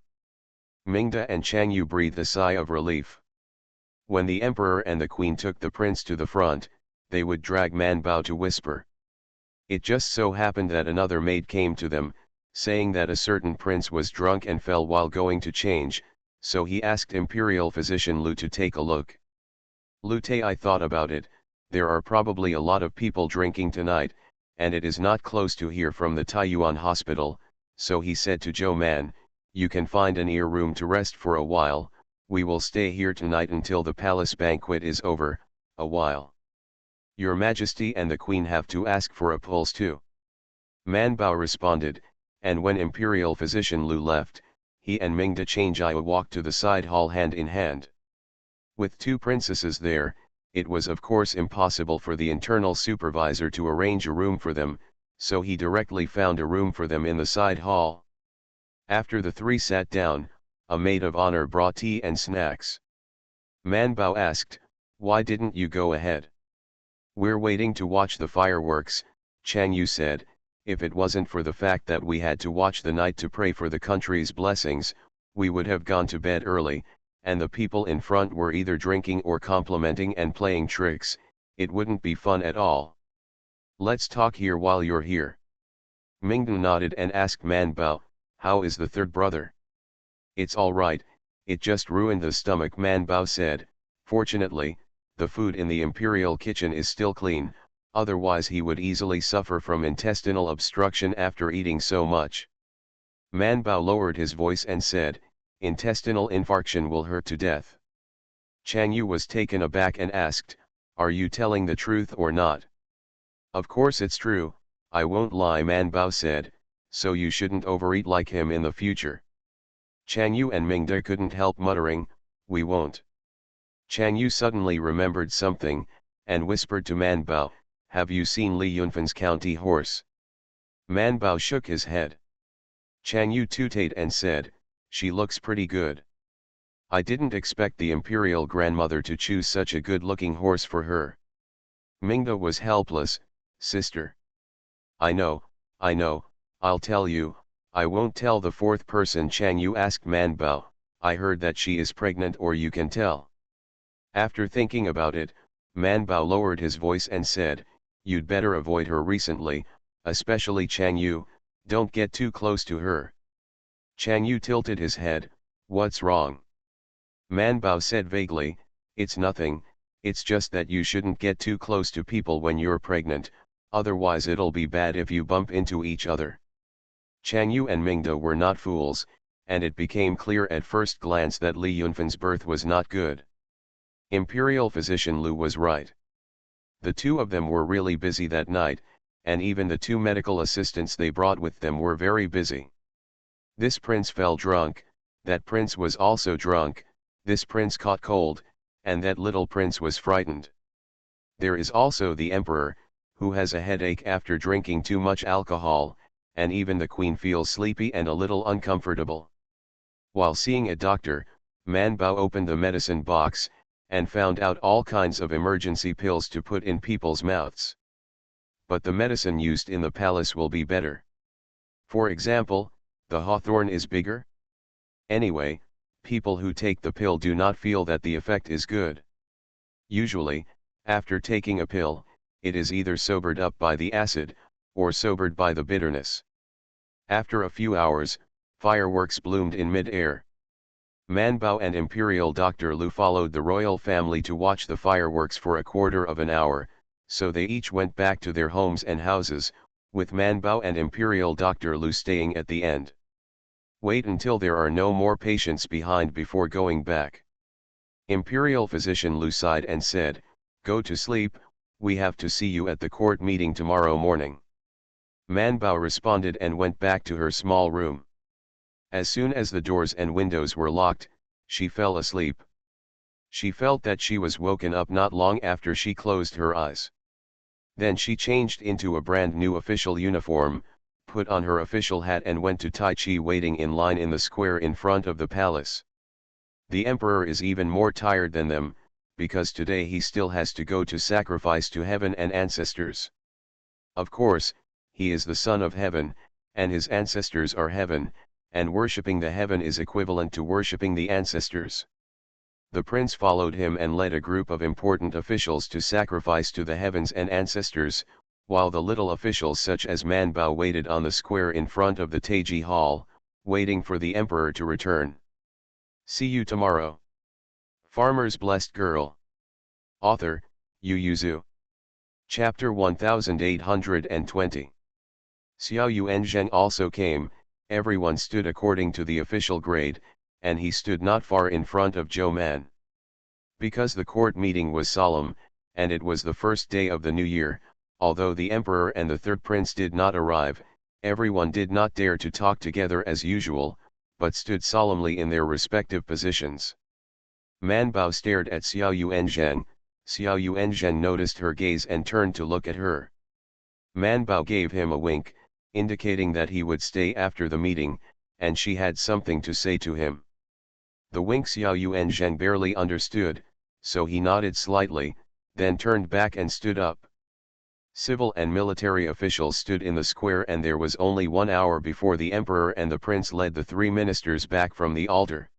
Mingda and Chang Yu breathed a sigh of relief. When the emperor and the queen took the prince to the front, they would drag Man Bao to whisper. It just so happened that another maid came to them, saying that a certain prince was drunk and fell while going to change, so he asked Imperial Physician Lu to take a look. "Lu Te, I thought about it, there are probably a lot of people drinking tonight, and it is not close to here from the Taiyuan hospital, so he said to Zhou Man, you can find an ear room to rest for a while, we will stay here tonight until the palace banquet is over, a while. Your Majesty and the Queen have to ask for a pulse too." Man Bao responded, and when Imperial Physician Lu left, he and Mingda Changjiao walked to the side hall hand in hand. With 2 princesses there, it was of course impossible for the internal supervisor to arrange a room for them, so he directly found a room for them in the side hall. After the 3 sat down, a maid of honor brought tea and snacks. Man Bao asked, "Why didn't you go ahead?" "We're waiting to watch the fireworks," Chang Yu said. "If it wasn't for the fact that we had to watch the night to pray for the country's blessings, we would have gone to bed early, and the people in front were either drinking or complimenting and playing tricks, it wouldn't be fun at all. Let's talk here while you're here." Mingden nodded and asked Man Bao, "How is the 3rd brother?" "It's all right, it just ruined the stomach," Man Bao said. "Fortunately, the food in the imperial kitchen is still clean, otherwise he would easily suffer from intestinal obstruction after eating so much." Man Bao lowered his voice and said, "Intestinal infarction will hurt to death." Chang Yu was taken aback and asked, "Are you telling the truth or not?" "Of course it's true, I won't lie," Man Bao said, "so you shouldn't overeat like him in the future." Chang Yu and Mingda couldn't help muttering, "We won't." Chang Yu suddenly remembered something, and whispered to Man Bao, "Have you seen Li Yunfan's county horse?" Man Bao shook his head. Chang Yu tooted and said, "She looks pretty good. I didn't expect the imperial grandmother to choose such a good-looking horse for her." Mingda was helpless. "Sister. I know, I'll tell you, I won't tell the 4th person." Chang Yu asked Man Bao, "I heard that she is pregnant, or you can tell." After thinking about it, Man Bao lowered his voice and said, "You'd better avoid her recently, especially Chang Yu, don't get too close to her." Chang Yu tilted his head, "What's wrong?" Man Bao said vaguely, "It's nothing, it's just that you shouldn't get too close to people when you're pregnant, otherwise it'll be bad if you bump into each other." Chang Yu and Mingda were not fools, and it became clear at first glance that Li Yunfan's birth was not good. Imperial physician Lu was right. The two of them were really busy that night, and even the two medical assistants they brought with them were very busy. This prince fell drunk, that prince was also drunk, this prince caught cold, and that little prince was frightened. There is also the emperor, who has a headache after drinking too much alcohol, and even the queen feels sleepy and a little uncomfortable. While seeing a doctor, Man Bao opened the medicine box, and found out all kinds of emergency pills to put in people's mouths. But the medicine used in the palace will be better. For example, the hawthorn is bigger? Anyway, people who take the pill do not feel that the effect is good. Usually, after taking a pill, it is either sobered up by the acid, or sobered by the bitterness. After a few hours, fireworks bloomed in mid-air. Man Bao and Imperial Dr. Lu followed the royal family to watch the fireworks for a quarter of an hour, so they each went back to their homes and houses, with Man Bao and Imperial Dr. Lu staying at the end. Wait until there are no more patients behind before going back. Imperial physician Lu sighed and said, "Go to sleep, we have to see you at the court meeting tomorrow morning." Man Bao responded and went back to her small room. As soon as the doors and windows were locked, she fell asleep. She felt that she was woken up not long after she closed her eyes. Then she changed into a brand new official uniform, put on her official hat and went to Tai Chi, waiting in line in the square in front of the palace. The emperor is even more tired than them, because today he still has to go to sacrifice to heaven and ancestors. Of course, he is the son of heaven, and his ancestors are heaven, and worshipping the heaven is equivalent to worshipping the ancestors. The prince followed him and led a group of important officials to sacrifice to the heavens and ancestors, while the little officials such as Man Bao waited on the square in front of the Taiji Hall, waiting for the emperor to return. See you tomorrow. Farmer's Blessed Girl. Author, Yu Yuzu. Chapter 1820. Xiao Yuanzheng also came. Everyone stood according to the official grade, and he stood not far in front of Zhou Man. Because the court meeting was solemn, and it was the first day of the new year, although the emperor and the third prince did not arrive, everyone did not dare to talk together as usual, but stood solemnly in their respective positions. Man Bao stared at Xiao Yuanzheng. Xiao Yuanzheng noticed her gaze and turned to look at her. Man Bao gave him a wink, indicating that he would stay after the meeting, and she had something to say to him. The wink Xiao Yuanzheng barely understood, so he nodded slightly, then turned back and stood up. Civil and military officials stood in the square, and there was only 1 hour before the emperor and the prince led the 3 ministers back from the altar.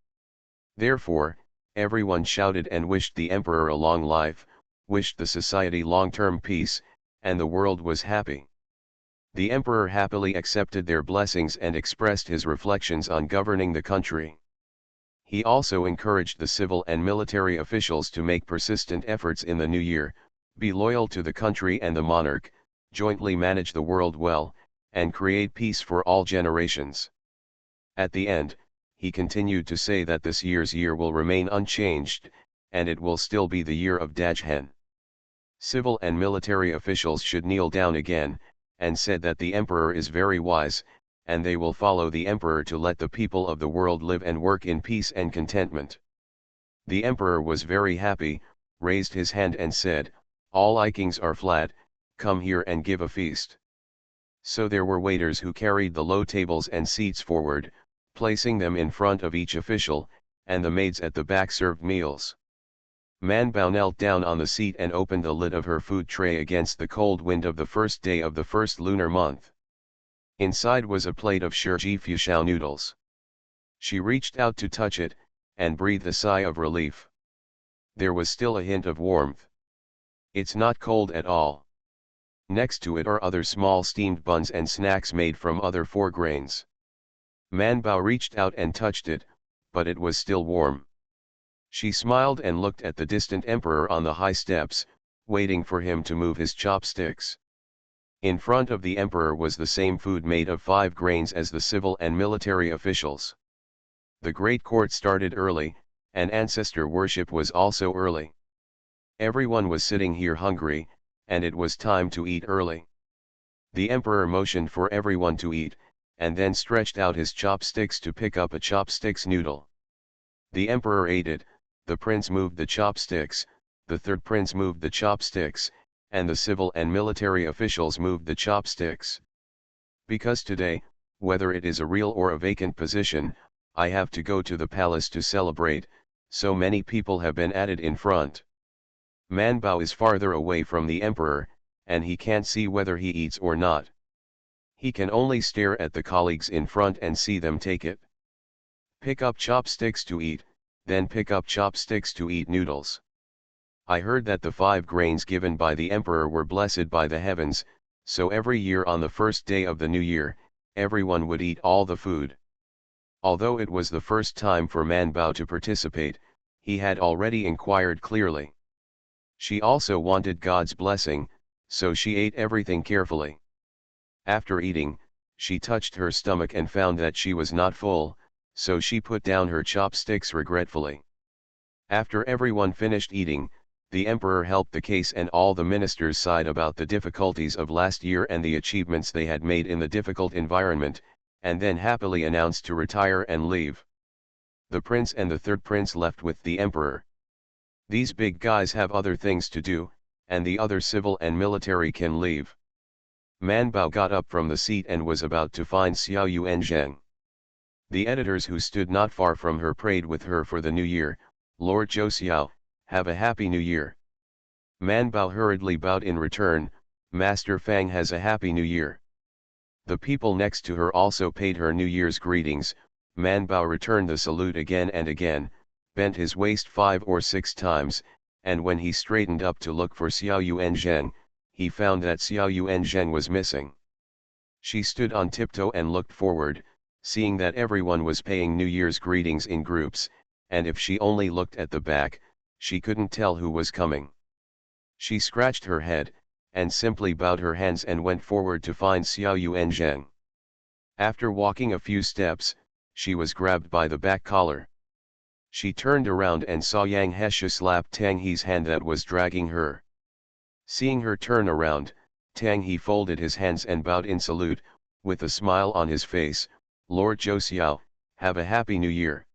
Therefore, everyone shouted and wished the emperor a long life, wished the society long-term peace, and the world was happy. The emperor happily accepted their blessings and expressed his reflections on governing the country. He also encouraged the civil and military officials to make persistent efforts in the new year, be loyal to the country and the monarch, jointly manage the world well, and create peace for all generations. At the end, he continued to say that this year's year will remain unchanged, and it will still be the year of Dajhen. Civil and military officials should kneel down again, and said that the emperor is very wise, and they will follow the emperor to let the people of the world live and work in peace and contentment. The emperor was very happy, raised his hand and said, "All Ikings are flat, come here and give a feast." So there were waiters who carried the low tables and seats forward, placing them in front of each official, and the maids at the back served meals. Man Bao knelt down on the seat and opened the lid of her food tray against the cold wind of the first day of the first lunar month. Inside was a plate of Shiji Fushao noodles. She reached out to touch it, and breathed a sigh of relief. There was still a hint of warmth. It's not cold at all. Next to it are other small steamed buns and snacks made from other 4 grains. Man Bao reached out and touched it, but it was still warm. She smiled and looked at the distant emperor on the high steps, waiting for him to move his chopsticks. In front of the emperor was the same food made of 5 grains as the civil and military officials. The great court started early, and ancestor worship was also early. Everyone was sitting here hungry, and it was time to eat early. The emperor motioned for everyone to eat, and then stretched out his chopsticks to pick up a chopsticks noodle. The emperor ate it, the prince moved the chopsticks, the third prince moved the chopsticks, and the civil and military officials moved the chopsticks. Because today, whether it is a real or a vacant position, I have to go to the palace to celebrate, so many people have been added in front. Manbao is farther away from the emperor, and he can't see whether he eats or not. He can only stare at the colleagues in front and see them take it. Pick up chopsticks to eat, then pick up chopsticks to eat noodles. I heard that the 5 grains given by the emperor were blessed by the heavens, so every year on the first day of the new year, everyone would eat all the food. Although it was the first time for Manbao to participate, he had already inquired clearly. She also wanted God's blessing, so she ate everything carefully. After eating, she touched her stomach and found that she was not full, so she put down her chopsticks regretfully. After everyone finished eating, the emperor helped the case and all the ministers sighed about the difficulties of last year and the achievements they had made in the difficult environment, and then happily announced to retire and leave. The prince and the third prince left with the emperor. These big guys have other things to do, and the other civil and military can leave. Manbao got up from the seat and was about to find Xiao Yuanzheng. The editors who stood not far from her prayed with her for the new year. Lord Zhou Xiao, have a happy new year. Manbao hurriedly bowed in return. Master Fang has a happy new year. The people next to her also paid her New Year's greetings. Manbao returned the salute again and again, bent his waist 5 or 6 times, and when he straightened up to look for Xiao Yuanzheng, he found that Xiao Yuanzheng was missing. She stood on tiptoe and looked forward, seeing that everyone was paying New Year's greetings in groups, and if she only looked at the back, she couldn't tell who was coming. She scratched her head, and simply bowed her hands and went forward to find Xiao Yuanzheng. After walking a few steps, she was grabbed by the back collar. She turned around and saw Yang Heshu slap Tang He's hand that was dragging her. Seeing her turn around, Tang He folded his hands and bowed in salute, with a smile on his face. Lord Zhou Xiao, have a happy new year.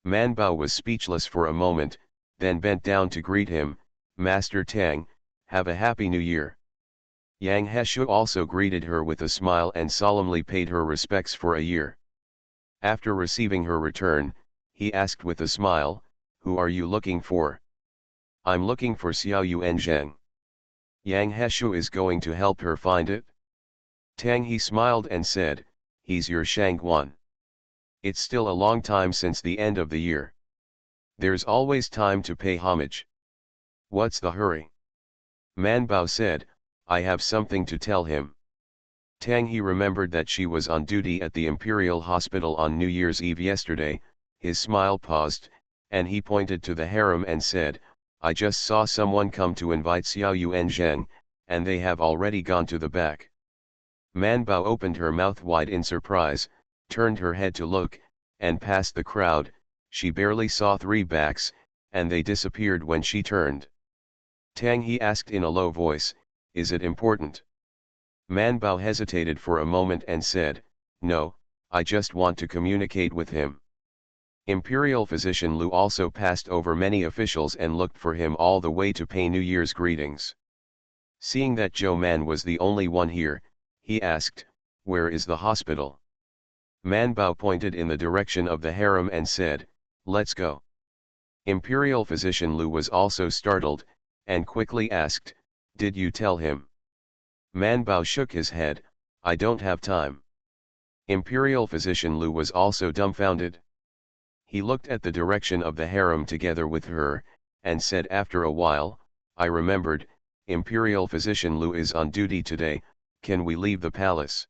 Manbao was speechless for a moment, then bent down to greet him. Master Tang, have a happy new year. Yang Heshu also greeted her with a smile and solemnly paid her respects for a year. After receiving her return, he asked with a smile, who are you looking for? I'm looking for Xiao Yuanzheng. Yang Heshu is going to help her find it? Tang He smiled and said, he's your Shangguan. It's still a long time since the end of the year. There's always time to pay homage. What's the hurry? Manbao said, I have something to tell him. Tang He remembered that she was on duty at the Imperial Hospital on New Year's Eve yesterday. His smile paused, and he pointed to the harem and said, I just saw someone come to invite Xiao Yuanzheng, and they have already gone to the back. Manbao opened her mouth wide in surprise, turned her head to look, and past the crowd, she barely saw 3 backs, and they disappeared when she turned. Tang He asked in a low voice, is it important? Manbao hesitated for a moment and said, no, I just want to communicate with him. Imperial physician Lu also passed over many officials and looked for him all the way to pay New Year's greetings. Seeing that Zhou Man was the only one here, he asked, where is the hospital? Manbao pointed in the direction of the harem and said, let's go. Imperial physician Lu was also startled, and quickly asked, did you tell him? Manbao shook his head, I don't have time. Imperial physician Lu was also dumbfounded. He looked at the direction of the harem together with her, and said after a while, I remembered, Imperial physician Lu is on duty today, can we leave the palace?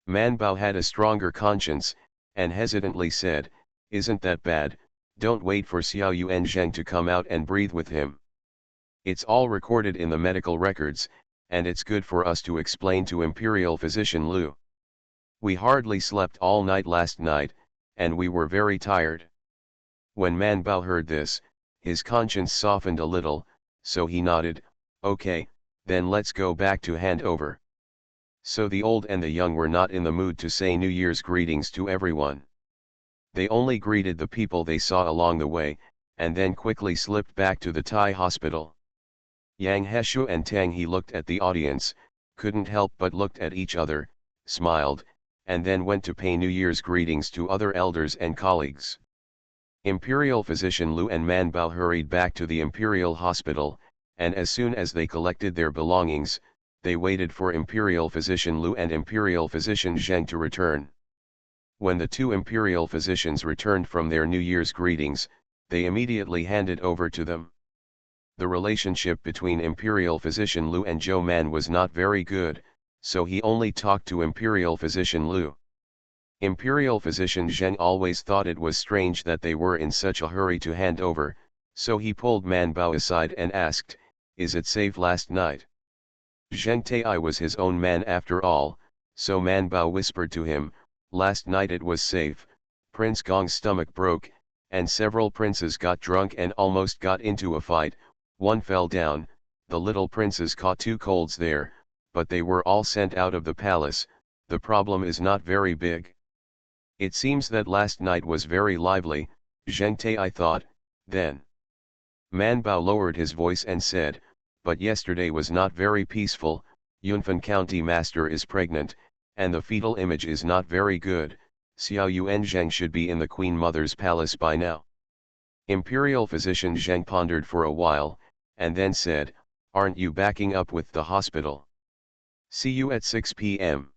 Manbao had a stronger conscience, and hesitantly said, isn't that bad, don't wait for Xiao Yuanzheng to come out and breathe with him. It's all recorded in the medical records, and it's good for us to explain to Imperial physician Lu. We hardly slept all night last night, and we were very tired. When Man Bao heard this, his conscience softened a little, so he nodded, okay, then let's go back to handover. So the old and the young were not in the mood to say New Year's greetings to everyone. They only greeted the people they saw along the way, and then quickly slipped back to the Thai hospital. Yang Heshu and Tang He looked at the audience, couldn't help but looked at each other, smiled, and then went to pay New Year's greetings to other elders and colleagues. Imperial physician Lu and Man Bao hurried back to the Imperial Hospital, and as soon as they collected their belongings, they waited for Imperial physician Lu and Imperial physician Zheng to return. When the two Imperial physicians returned from their New Year's greetings, they immediately handed over to them. The relationship between Imperial physician Lu and Zhou Man was not very good, so he only talked to Imperial physician Lu. Imperial physician Zheng always thought it was strange that they were in such a hurry to hand over, so he pulled Man Bao aside and asked, "Is it safe last night?" Zheng Tai was his own man after all, so Man Bao whispered to him, "Last night it was safe. Prince Gong's stomach broke, and several princes got drunk and almost got into a fight, one fell down, the little princes caught 2 colds there, but they were all sent out of the palace, the problem is not very big." It seems that last night was very lively, Zheng Tai thought, then. Man Bao lowered his voice and said, "But yesterday was not very peaceful, Yunfan County Master is pregnant, and the fetal image is not very good, Xiao Yuan Zheng should be in the Queen Mother's palace by now." Imperial physician Zheng pondered for a while, and then said, "Aren't you backing up with the hospital? See you at 6 p.m.